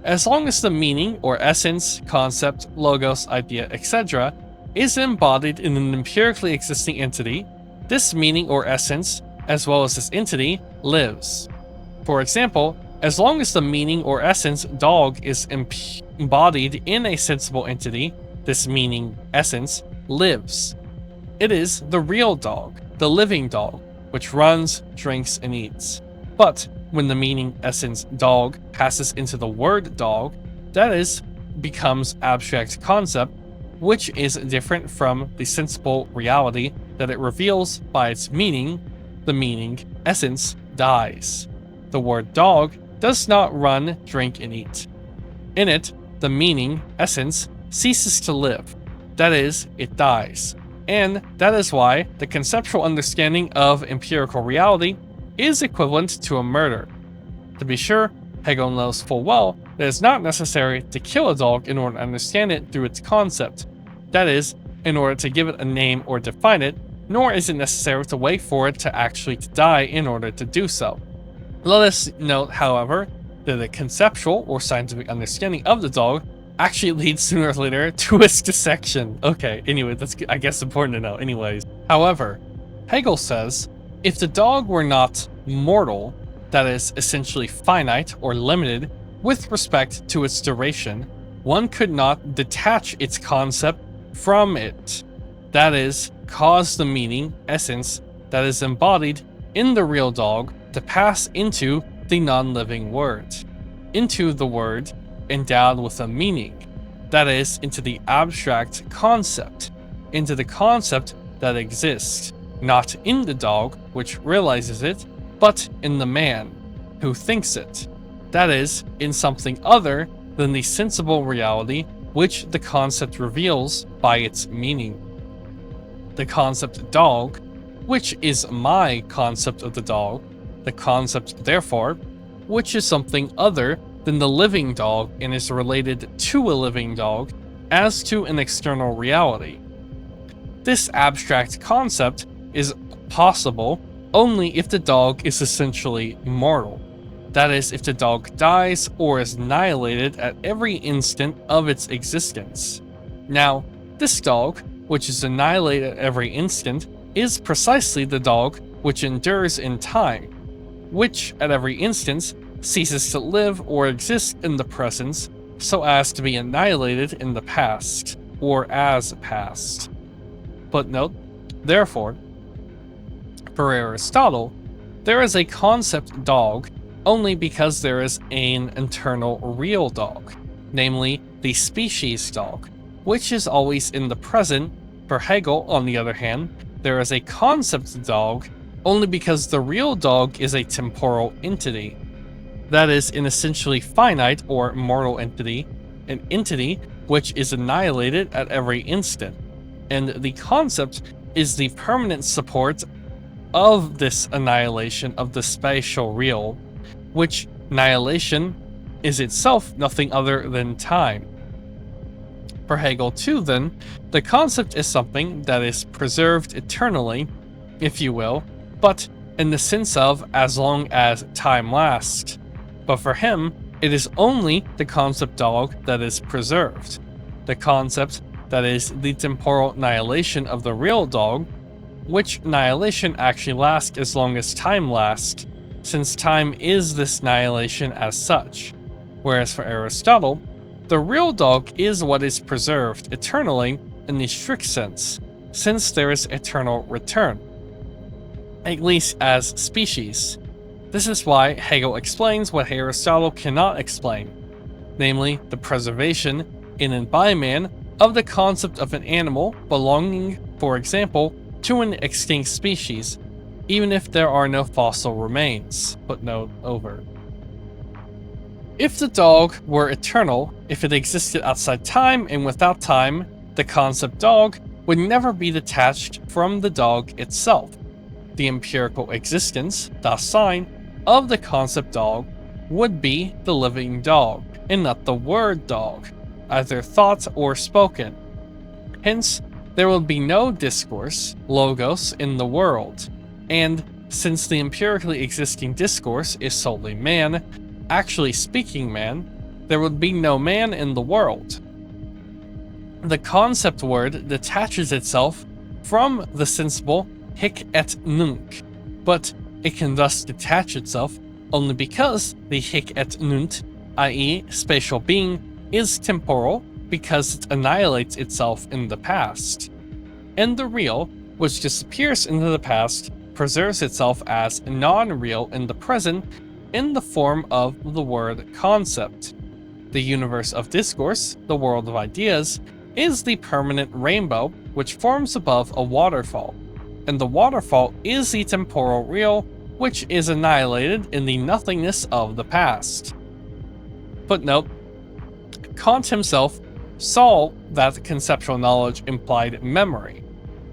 As long as the meaning or essence, concept, logos, idea, etc. is embodied in an empirically existing entity, this meaning or essence, as well as this entity, lives. For example, as long as the meaning or essence dog is embodied in a sensible entity, this meaning, essence, lives. It is the real dog, the living dog, which runs, drinks, and eats. But when the meaning, essence, dog passes into the word dog, that is, becomes abstract concept, which is different from the sensible reality that it reveals by its meaning, the meaning, essence, dies. The word dog does not run, drink, and eat. In it, the meaning, essence, ceases to live. That is, it dies. And that is why the conceptual understanding of empirical reality is equivalent to a murder. To be sure, Hegel knows full well that it is not necessary to kill a dog in order to understand it through its concept. That is, in order to give it a name or define it, nor is it necessary to wait for it to actually die in order to do so. Let us note, however, that the conceptual or scientific understanding of the dog actually leads sooner or later to its dissection. Okay, anyway, that's, I guess, important to know. Anyways, however, Hegel says, if the dog were not mortal, that is, essentially finite or limited with respect to its duration, one could not detach its concept from it. That is, cause the meaning, essence, that is embodied in the real dog to pass into the non-living word, into the word endowed with a meaning, that is, into the abstract concept, into the concept that exists, not in the dog, which realizes it, but in the man, who thinks it, that is, in something other than the sensible reality which the concept reveals by its meaning. The concept dog, which is my concept of the dog, the concept, therefore, which is something other than the living dog and is related to a living dog as to an external reality. This abstract concept is possible only if the dog is essentially mortal. That is, if the dog dies or is annihilated at every instant of its existence. Now, this dog, which is annihilated at every instant, is precisely the dog which endures in time, which, at every instance, ceases to live or exist in the present, so as to be annihilated in the past, or as past. Footnote, therefore, for Aristotle, there is a concept dog only because there is an internal real dog, namely the species dog, which is always in the present. For Hegel, on the other hand, there is a concept dog only because the real dog is a temporal entity. That is, an essentially finite or mortal entity, an entity which is annihilated at every instant. And the concept is the permanent support of this annihilation of the spatial real, which annihilation is itself nothing other than time. For Hegel too, then, the concept is something that is preserved eternally, if you will, but in the sense of as long as time lasts. But for him, it is only the concept dog that is preserved. The concept that is the temporal annihilation of the real dog, which annihilation actually lasts as long as time lasts, since time is this annihilation as such. Whereas for Aristotle, the real dog is what is preserved eternally in the strict sense, since there is eternal return, at least as species. This is why Hegel explains what Aristotle cannot explain, namely the preservation, in and by man, of the concept of an animal belonging, for example, to an extinct species, even if there are no fossil remains. Footnote over. If the dog were eternal, if it existed outside time and without time, the concept dog would never be detached from the dog itself. The empirical existence, Dasein, of the concept dog would be the living dog, and not the word dog, either thought or spoken. Hence, there will be no discourse, logos, in the world, and since the empirically existing discourse is solely man, actually speaking man, there would be no man in the world. The concept word detaches itself from the sensible hic et nunc, but it can thus detach itself only because the hic et nunc, i.e. spatial being, is temporal because it annihilates itself in the past. And the real, which disappears into the past, preserves itself as non-real in the present in the form of the word concept. The universe of discourse, the world of ideas, is the permanent rainbow which forms above a waterfall, and the waterfall is the temporal real which is annihilated in the nothingness of the past. Footnote: Kant himself saw that conceptual knowledge implied memory,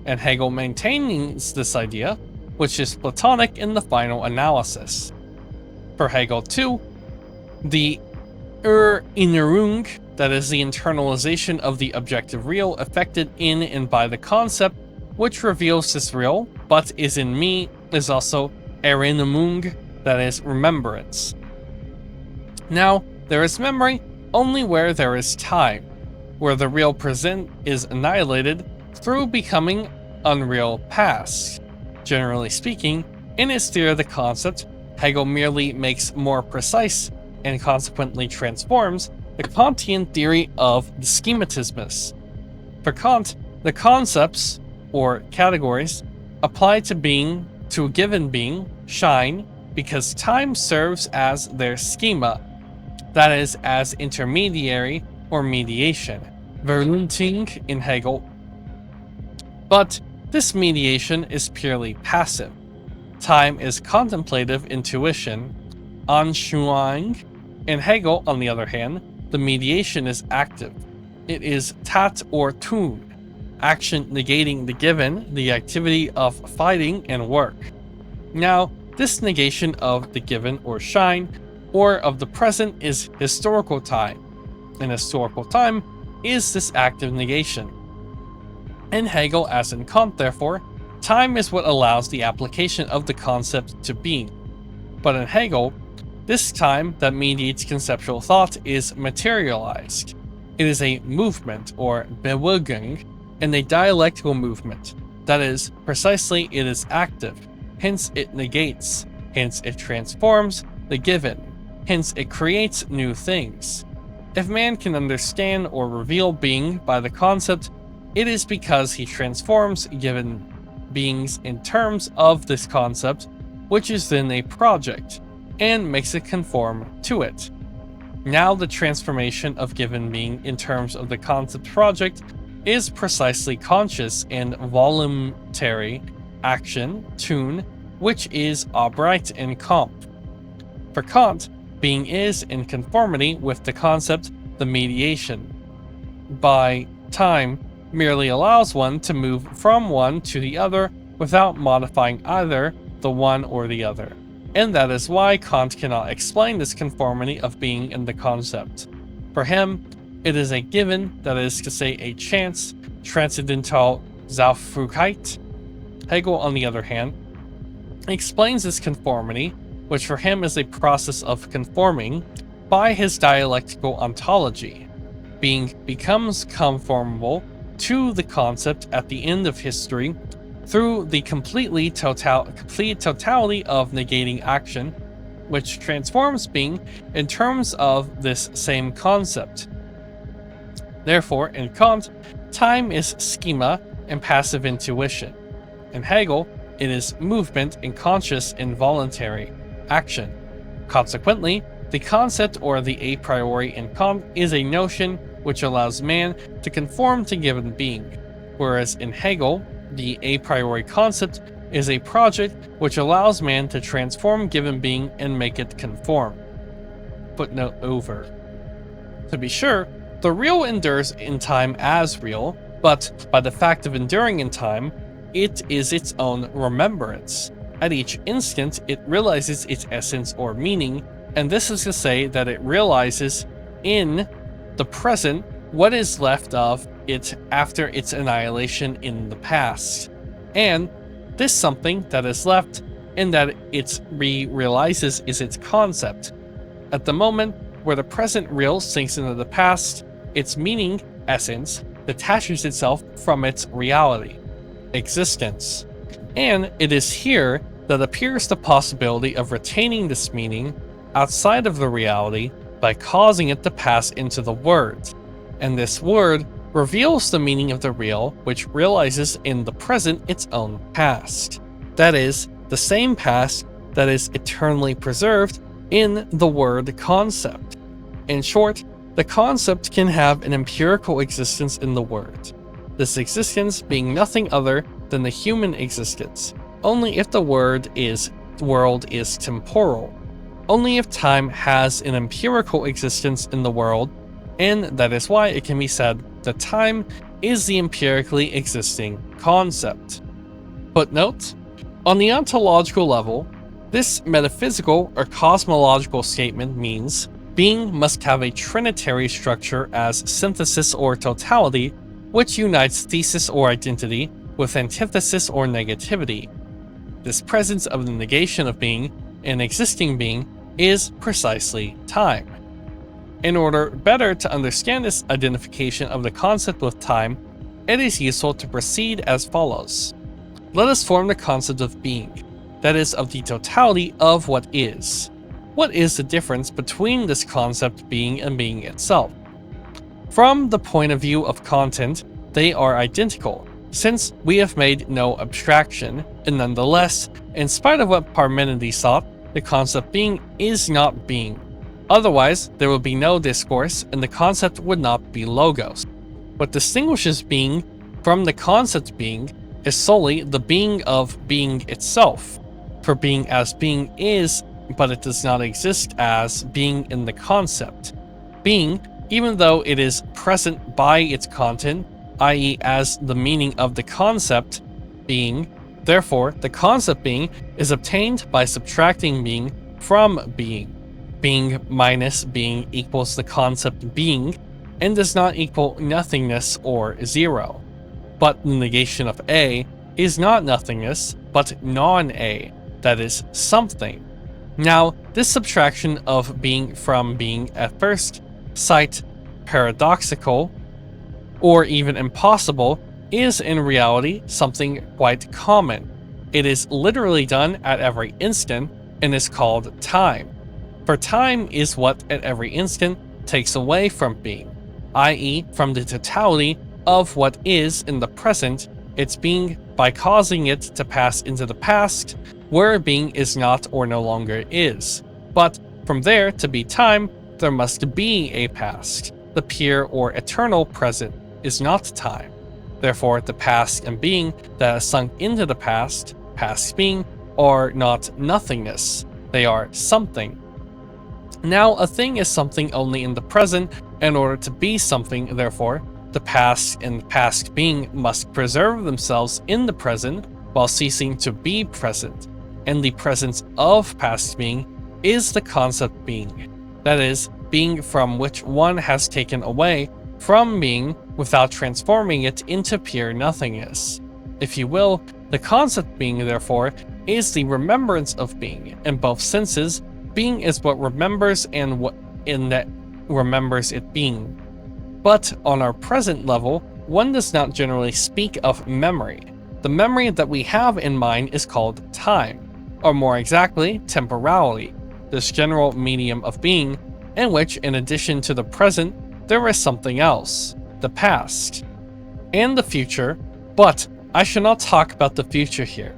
and Hegel maintains this idea, which is Platonic in the final analysis. For Hegel too, the Erinnerung, that is the internalization of the objective real effected in and by the concept, which reveals this real, but is in me, is also Erinnerung, that is remembrance. Now, there is memory only where there is time, where the real present is annihilated through becoming unreal past. Generally speaking, in his theory of the concept, Hegel merely makes more precise, and consequently transforms, the Kantian theory of the schematismus. For Kant, the concepts, or categories, apply to being, to a given being, shine, because time serves as their schema, that is, as intermediary or mediation, Verlunting in Hegel. But this mediation is purely passive. Time is contemplative intuition, Anschauung. In Hegel, on the other hand, the mediation is active. It is tat or tun, action negating the given, the activity of fighting and work. Now, this negation of the given or shine, or of the present, is historical time, and historical time is this active negation. In Hegel, as in Kant, therefore, time is what allows the application of the concept to being. But in Hegel, this time that mediates conceptual thought is materialized. It is a movement, or Bewegung, and a dialectical movement. That is, precisely it is active, hence it negates, hence it transforms the given, hence it creates new things. If man can understand or reveal being by the concept, it is because he transforms given beings in terms of this concept, which is then a project, and makes it conform to it. Now the transformation of given being in terms of the concept project is precisely conscious and voluntary action, tune, which is Arbeit in Kampf. For Kant, being is in conformity with the concept, the mediation. By time merely allows one to move from one to the other without modifying either the one or the other. And that is why Kant cannot explain this conformity of being in the concept. For him, it is a given, that is to say a chance, transcendental Zufrigkeit. Hegel, on the other hand, explains this conformity, which for him is a process of conforming, by his dialectical ontology. Being becomes conformable to the concept at the end of history through the complete totality of negating action, which transforms being in terms of this same concept. Therefore, in Kant, time is schema and passive intuition. In Hegel, it is movement and conscious and voluntary. action. Consequently, the concept or the a priori in Kant is a notion which allows man to conform to given being, whereas in Hegel, the a priori concept is a project which allows man to transform given being and make it conform. Footnote over. To be sure, the real endures in time as real, but by the fact of enduring in time, it is its own remembrance. At each instant, it realizes its essence or meaning, and this is to say that it realizes in the present what is left of it after its annihilation in the past. And this something that is left and that it realizes is its concept. At the moment where the present real sinks into the past, its meaning, essence, detaches itself from its reality, existence. And it is here that appears the possibility of retaining this meaning outside of the reality by causing it to pass into the word. And this word reveals the meaning of the real, which realizes in the present its own past. That is, the same past that is eternally preserved in the word concept. In short, the concept can have an empirical existence in the word, this existence being nothing other than the human existence, only if the world is temporal, only if time has an empirical existence in the world, and that is why it can be said that time is the empirically existing concept. Footnote: on the ontological level, this metaphysical or cosmological statement means being must have a trinitary structure as synthesis or totality, which unites thesis or identity with antithesis or negativity. This presence of the negation of being in existing being is precisely time. In order better to understand this identification of the concept with time, it is useful to proceed as follows. Let us form the concept of being, that is, of the totality of what is. What is the difference between this concept being and being itself? From the point of view of content, they are identical, since we have made no abstraction, and nonetheless, in spite of what Parmenides thought, the concept being is not being. Otherwise, there would be no discourse, and the concept would not be logos. What distinguishes being from the concept being is solely the being of being itself. For being as being is, but it does not exist as being in the concept. Being, even though it is present by its content, i.e. as the meaning of the concept being, therefore the concept being is obtained by subtracting being from being. Being minus being equals the concept being, and does not equal nothingness or zero. But the negation of A is not nothingness, but non-A, that is, something. Now, this subtraction of being from being at first sight paradoxical, or even impossible, is in reality something quite common. It is literally done at every instant, and is called time. For time is what at every instant takes away from being, i.e. from the totality of what is in the present, its being, by causing it to pass into the past, where being is not or no longer is. But from there to be time, there must be a past. The pure or eternal present is not time. Therefore, the past and being that has sunk into the past being, are not nothingness. They are something. Now, a thing is something only in the present. In order to be something, therefore, the past and past being must preserve themselves in the present while ceasing to be present. And the presence of past being is the concept being. That is, being from which one has taken away from being without transforming it into pure nothingness. If you will, the concept being, therefore, is the remembrance of being. In both senses, being is what remembers and what in that remembers it being. But on our present level, one does not generally speak of memory. The memory that we have in mind is called time, or more exactly, temporality, this general medium of being, in which, in addition to the present, there is something else, the past, and the future, but I shall not talk about the future here.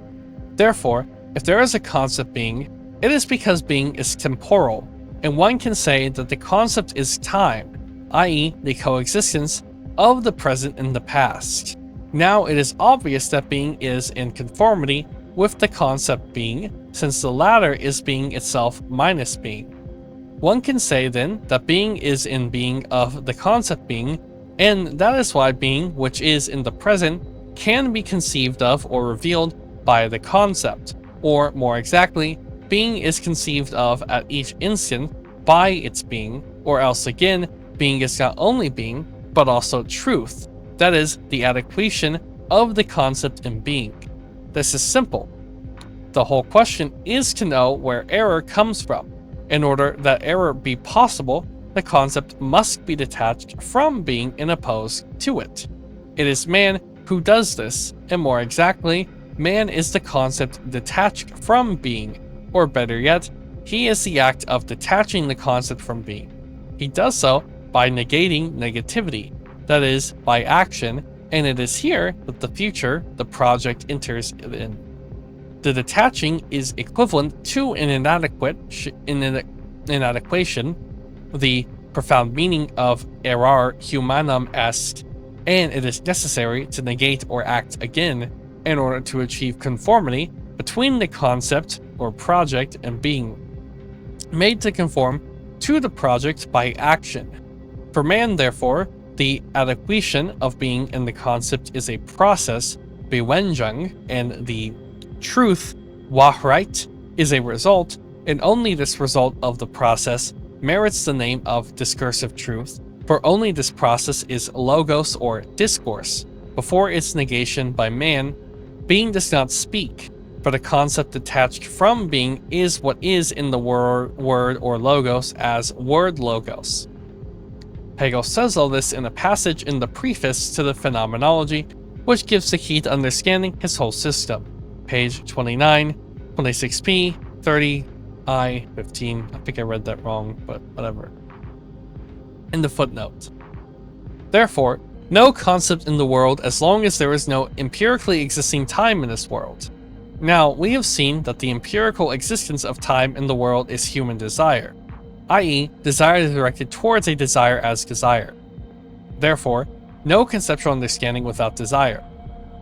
Therefore, if there is a concept being, It is because being is temporal, and one can say that the concept is time, i.e., the coexistence of the present and the past. Now it is obvious that being is in conformity with the concept being, since the latter is being itself minus being. One can say then that being is in being of the concept being, and that is why being, which is in the present, can be conceived of or revealed by the concept, or more exactly, being is conceived of at each instant by its being, or else again, being is not only being, but also truth, that is, the adequation of the concept in being. This is simple. The whole question is to know where error comes from. In order that error be possible, the concept must be detached from being and opposed to it. It is man who does this, and more exactly, man is the concept detached from being, or better yet, he is the act of detaching the concept from being. He does so by negating negativity, that is, by action, and it is here that the future, the project, enters in. The detaching is equivalent to an inadequation, the profound meaning of errare humanum est, and it is necessary to negate or act again in order to achieve conformity between the concept or project and being, made to conform to the project by action. For man, therefore, the adequation of being and the concept is a process, Bewenjung, and the truth, Wahrheit, is a result, and only this result of the process merits the name of discursive truth, for only this process is logos or discourse. Before its negation by man, being does not speak, for the concept detached from being is what is in the word or logos as word logos. Hegel says all this in a passage in the preface to the Phenomenology, which gives the key to understanding his whole system. Page 29, 26p, 30, I, 15. I think I read that wrong, but whatever. In the footnote. Therefore, no concept in the world as long as there is no empirically existing time in this world. Now, we have seen that the empirical existence of time in the world is human desire, i.e., desire is directed towards a desire as desire. Therefore, no conceptual understanding without desire.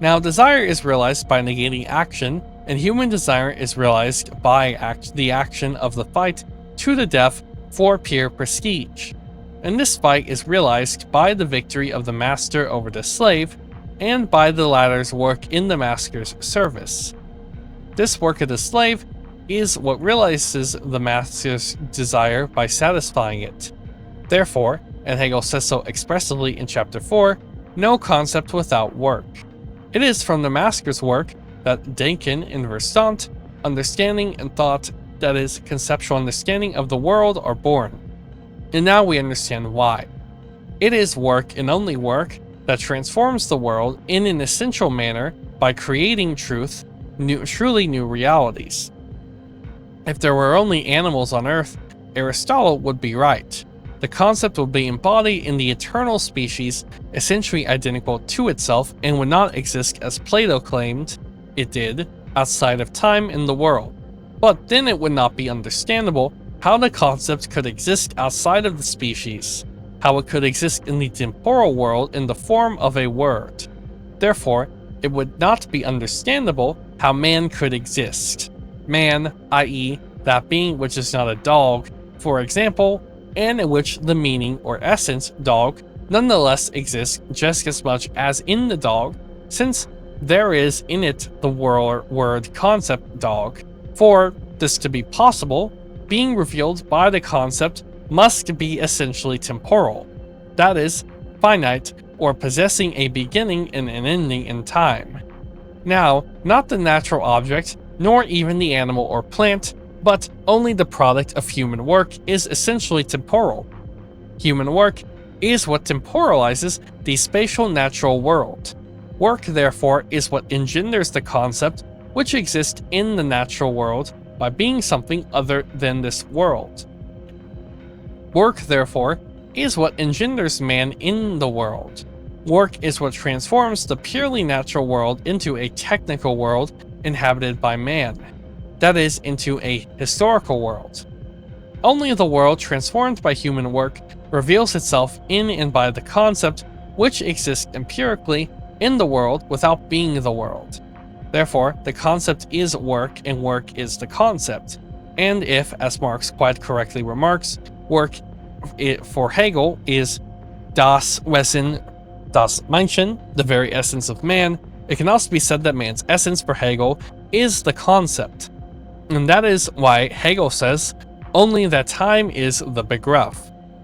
Now, desire is realized by negating action, and human desire is realized by the action of the fight to the death for pure prestige. And this fight is realized by the victory of the master over the slave, and by the latter's work in the master's service. This work of the slave is what realizes the master's desire by satisfying it. Therefore, and Hegel says so expressively in chapter 4, no concept without work. It is from the master's work that Denken and Verstand, understanding and thought, that is, conceptual understanding of the world, are born. And now we understand why. It is work and only work that transforms the world in an essential manner by creating truly new realities. If there were only animals on Earth, Aristotle would be right. The concept would be embodied in the eternal species, essentially identical to itself, and would not exist as Plato claimed it did, outside of time in the world. But then it would not be understandable how the concept could exist outside of the species, how it could exist in the temporal world in the form of a word. Therefore, it would not be understandable how man could exist. Man, i.e., that being which is not a dog, for example, and in which the meaning or essence, dog, nonetheless exists just as much as in the dog, since there is in it the word concept dog. For this to be possible, being revealed by the concept must be essentially temporal, that is, finite, or possessing a beginning and an ending in time. Now, not the natural object, nor even the animal or plant, but only the product of human work is essentially temporal. Human work is what temporalizes the spatial natural world. Work, therefore, is what engenders the concept which exists in the natural world by being something other than this world. Work, therefore, is what engenders man in the world. Work is what transforms the purely natural world into a technical world inhabited by man. that is, into a historical world. Only the world transformed by human work reveals itself in and by the concept which exists empirically in the world without being the world. Therefore, the concept is work and work is the concept. And if, as Marx quite correctly remarks, work for Hegel is das Wesen, das Menschen, the very essence of man, it can also be said that man's essence for Hegel is the concept. And that is why Hegel says only that time is the Begriff,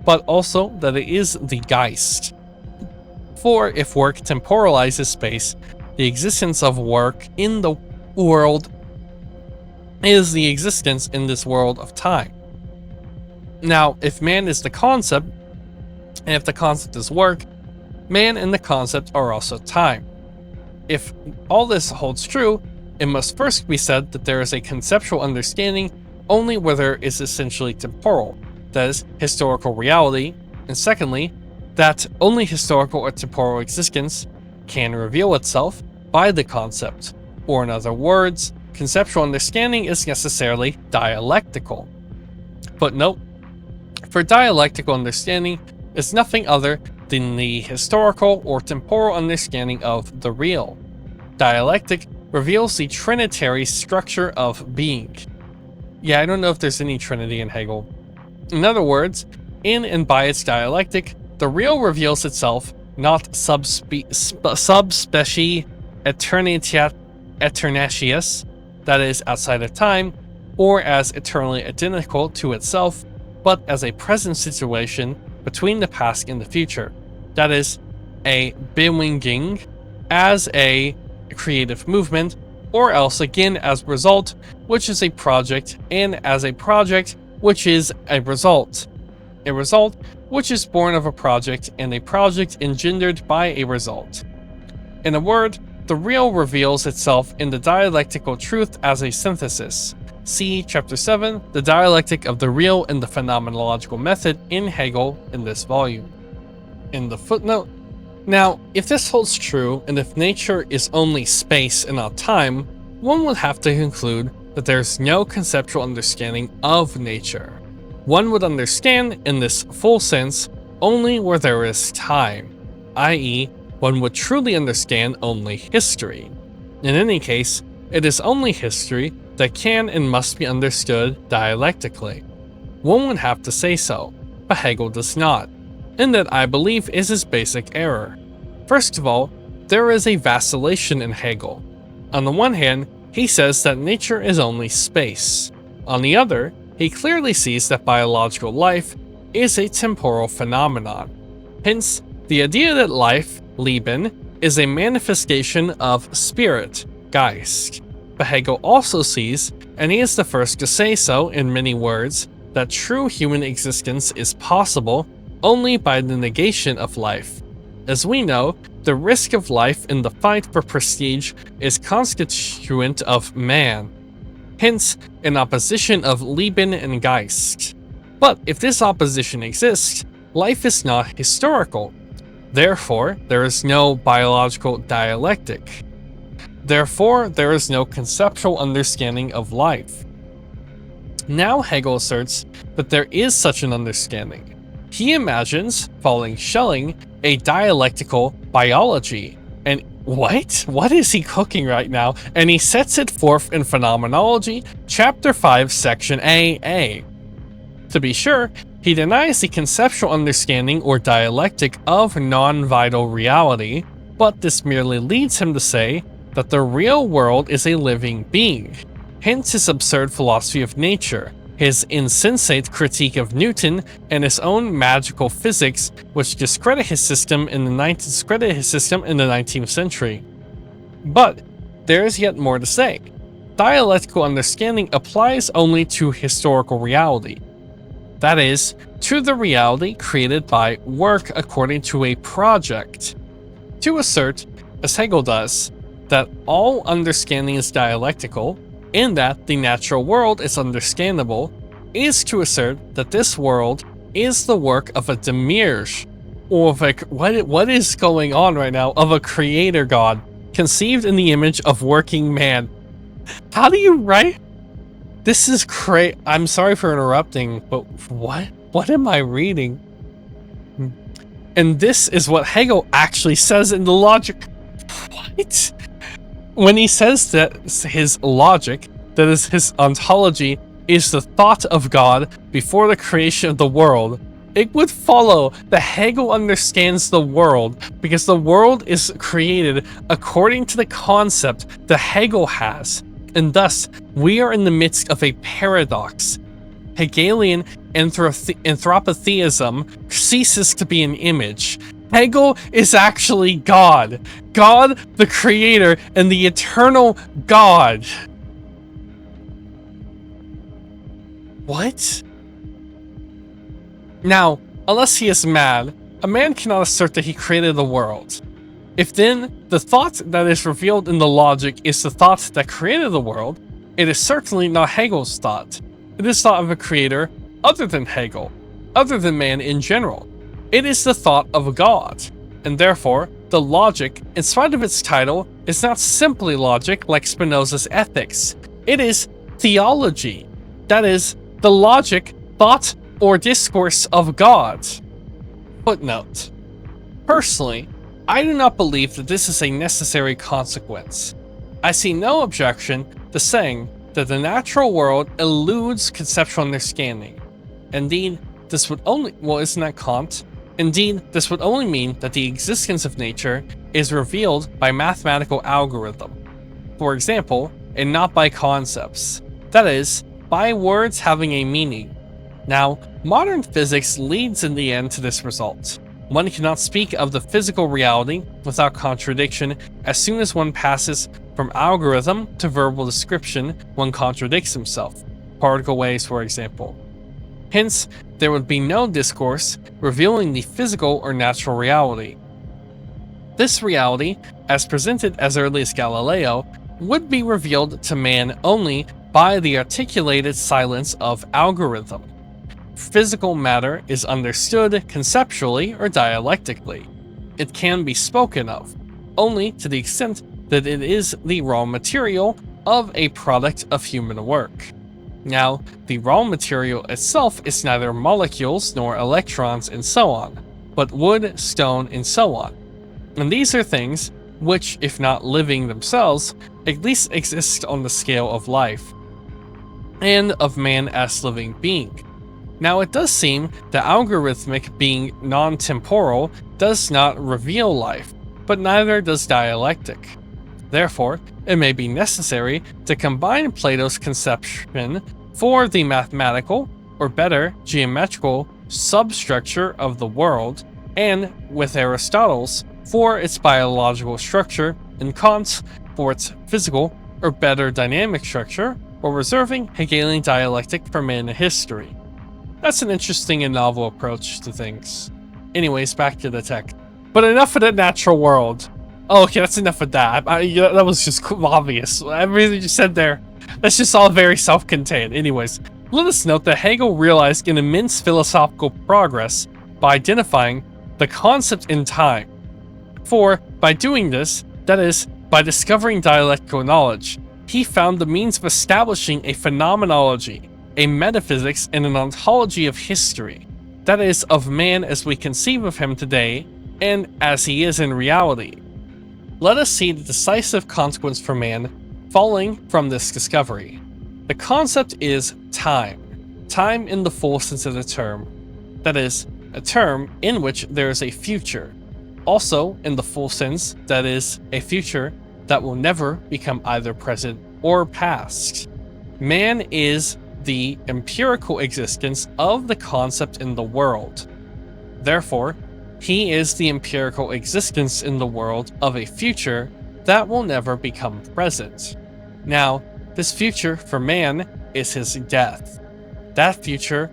but also that it is the Geist. For if work temporalizes space, the existence of work in the world is the existence in this world of time. Now, if man is the concept, and if the concept is work, man and the concept are also time. If all this holds true, it must first be said that there is a conceptual understanding only where there is essentially temporal, that is, historical reality, and secondly, that only historical or temporal existence can reveal itself by the concept, or in other words, conceptual understanding is necessarily dialectical. Footnote: for dialectical understanding is nothing other than the historical or temporal understanding of the real. Dialectic reveals the trinitary structure of being. Yeah, I don't know if there's any trinity in Hegel. In other words, in and by its dialectic, the real reveals itself not sub specie eternatius, that is, outside of time, or as eternally identical to itself, but as a present situation between the past and the future, that is, a bewinging, as a creative movement, or else again as result, which is a project, and as a project, which is a result which is born of a project, and a project engendered by a result. In a word, the real reveals itself in the dialectical truth as a synthesis. See Chapter 7, The Dialectic of the Real and the Phenomenological Method in Hegel in this volume. In the footnote, now, if this holds true, and if nature is only space and not time, one would have to conclude that there's no conceptual understanding of nature. One would understand, in this full sense, only where there is time, i.e., one would truly understand only history. In any case, it is only history that can and must be understood dialectically. One would have to say so, but Hegel does not, and that I believe is his basic error. First of all, there is a vacillation in Hegel. On the one hand, he says that nature is only space. On the other, he clearly sees that biological life is a temporal phenomenon. Hence, the idea that life, Leben, is a manifestation of spirit, Geist. But Hegel also sees, and he is the first to say so in many words, that true human existence is possible only by the negation of life. As we know, the risk of life in the fight for prestige is constituent of man, hence an opposition of Leben and Geist. But if this opposition exists, life is not historical. Therefore, there is no biological dialectic. Therefore, there is no conceptual understanding of life. Now Hegel asserts that there is such an understanding. He imagines, following Schelling, a dialectical biology. And what is he cooking right now? And he sets it forth in Phenomenology, Chapter 5, Section AA. To be sure, he denies the conceptual understanding or dialectic of non-vital reality, but this merely leads him to say that the real world is a living being. Hence his absurd philosophy of nature, his insensate critique of Newton, and his own magical physics, which discredit his system in the 19th century. But there is yet more to say. Dialectical understanding applies only to historical reality. That is, to the reality created by work according to a project. To assert, as Hegel does, that all understanding is dialectical, in that the natural world is understandable, is to assert that this world is the work of a demiurge, or of a, what is going on right now, of a creator god, conceived in the image of working man. How do you write? This is great. I'm sorry for interrupting, but what? What am I reading? And this is what Hegel actually says in the logic. What? When he says that his logic, that is his ontology, is the thought of God before the creation of the world, it would follow that Hegel understands the world because the world is created according to the concept that Hegel has, and thus we are in the midst of a paradox. Hegelian anthropotheism ceases to be an image. Hegel is actually God. God, the creator, and the eternal God. What? Now, unless he is mad, a man cannot assert that he created the world. If then the thought that is revealed in the logic is the thought that created the world, it is certainly not Hegel's thought. It is thought of a creator other than Hegel, other than man in general. It is the thought of a God, and therefore, the logic, in spite of its title, is not simply logic like Spinoza's ethics. It is theology. That is, the logic, thought, or discourse of God. Footnote. Personally, I do not believe that this is a necessary consequence. I see no objection to saying that the natural world eludes conceptual understanding. Indeed, this would only, isn't that Kant? Indeed, this would only mean that the existence of nature is revealed by mathematical algorithm, for example, and not by concepts. That is, by words having a meaning. Now, modern physics leads in the end to this result. One cannot speak of the physical reality without contradiction. As soon as one passes from algorithm to verbal description, one contradicts himself. Particle waves, for example. Hence, there would be no discourse revealing the physical or natural reality. This reality, as presented as early as Galileo, would be revealed to man only by the articulated silence of algorithm. Physical matter is understood conceptually or dialectically. It can be spoken of, only to the extent that it is the raw material of a product of human work. Now, the raw material itself is neither molecules nor electrons and so on, but wood, stone, and so on. And these are things which, if not living themselves, at least exist on the scale of life, and of man as living being. Now, it does seem that algorithmic being non-temporal does not reveal life, but neither does dialectic. Therefore, it may be necessary to combine Plato's conception for the mathematical, or better, geometrical, substructure of the world, and with Aristotle's for its biological structure, and Kant's for its physical, or better, dynamic structure, while reserving Hegelian dialectic for man in history. That's an interesting and novel approach to things. Anyways, back to the tech. But enough of the natural world. Oh, okay, that's enough of that. That was just obvious. Everything you said there, that's just all very self-contained. Anyways, let us note that Hegel realized an immense philosophical progress by identifying the concept in time. For, by doing this, that is, by discovering dialectical knowledge, he found the means of establishing a phenomenology, a metaphysics, and an ontology of history. That is, of man as we conceive of him today, and as he is in reality. Let us see the decisive consequence for man following from this discovery. The concept is time. Time in the full sense of the term. That is, a term in which there is a future. Also, in the full sense, that is, a future that will never become either present or past. Man is the empirical existence of the concept in the world. Therefore, he is the empirical existence in the world of a future that will never become present. Now, this future for man is his death. That future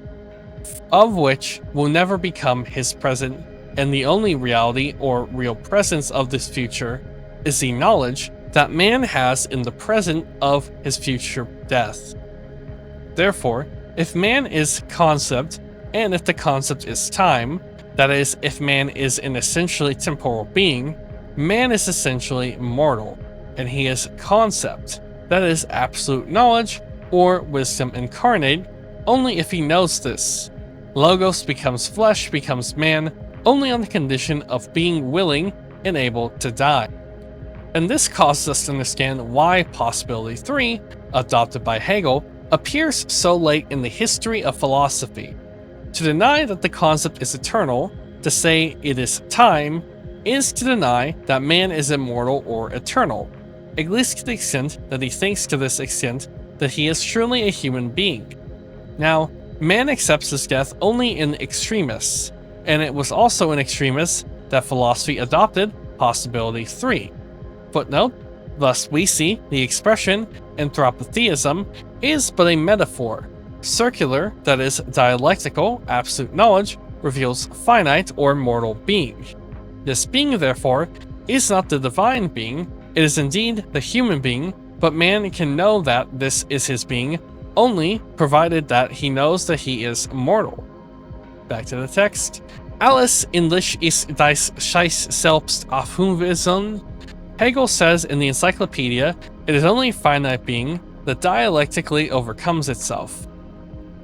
of which will never become his present, and the only reality or real presence of this future is the knowledge that man has in the present of his future death. Therefore, if man is concept, and if the concept is time, that is, if man is an essentially temporal being, man is essentially mortal, and he is concept, that is, absolute knowledge, or wisdom incarnate only if he knows this. Logos becomes flesh, becomes man, only on the condition of being willing and able to die. And this causes us to understand why possibility 3, adopted by Hegel, appears so late in the history of philosophy. To deny that the concept is eternal, to say it is time, is to deny that man is immortal or eternal, at least to the extent that he thinks to this extent that he is truly a human being. Now, man accepts his death only in extremis, and it was also in extremis that philosophy adopted possibility 3. Footnote: thus we see the expression anthropotheism is but a metaphor. Circular, that is dialectical, absolute knowledge reveals finite or mortal being. This being, therefore, is not the divine being, it is indeed the human being, but man can know that this is his being only provided that he knows that he is mortal. Back to the text. Alles English ist dies Scheiß selbst aufhören. Hegel says in the Encyclopedia, it is only finite being that dialectically overcomes itself.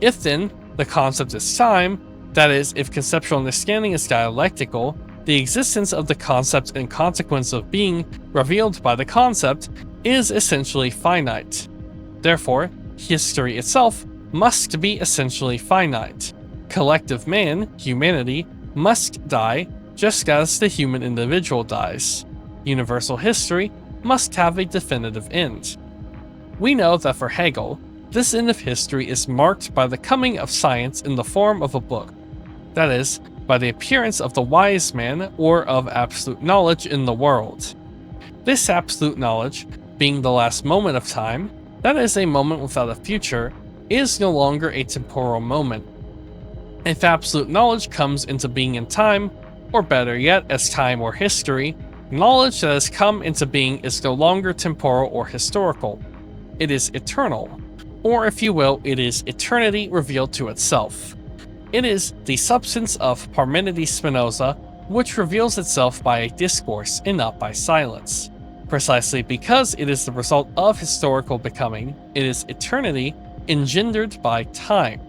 If then the concept is time, that is, if conceptual understanding is dialectical, the existence of the concept and consequence of being revealed by the concept is essentially finite. Therefore, history itself must be essentially finite. Collective man, humanity, must die just as the human individual dies. Universal history must have a definitive end. We know that for Hegel, this end of history is marked by the coming of science in the form of a book, that is, by the appearance of the wise man or of absolute knowledge in the world. This absolute knowledge, being the last moment of time, that is a moment without a future, is no longer a temporal moment. If absolute knowledge comes into being in time, or better yet as time or history, knowledge that has come into being is no longer temporal or historical. It is eternal, or if you will, it is eternity revealed to itself. It is the substance of Parmenides Spinoza, which reveals itself by a discourse and not by silence. Precisely because it is the result of historical becoming, it is eternity engendered by time.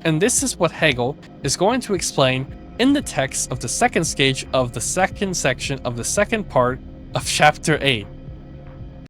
And this is what Hegel is going to explain in the text of the second stage of the second section of the second part of chapter 8.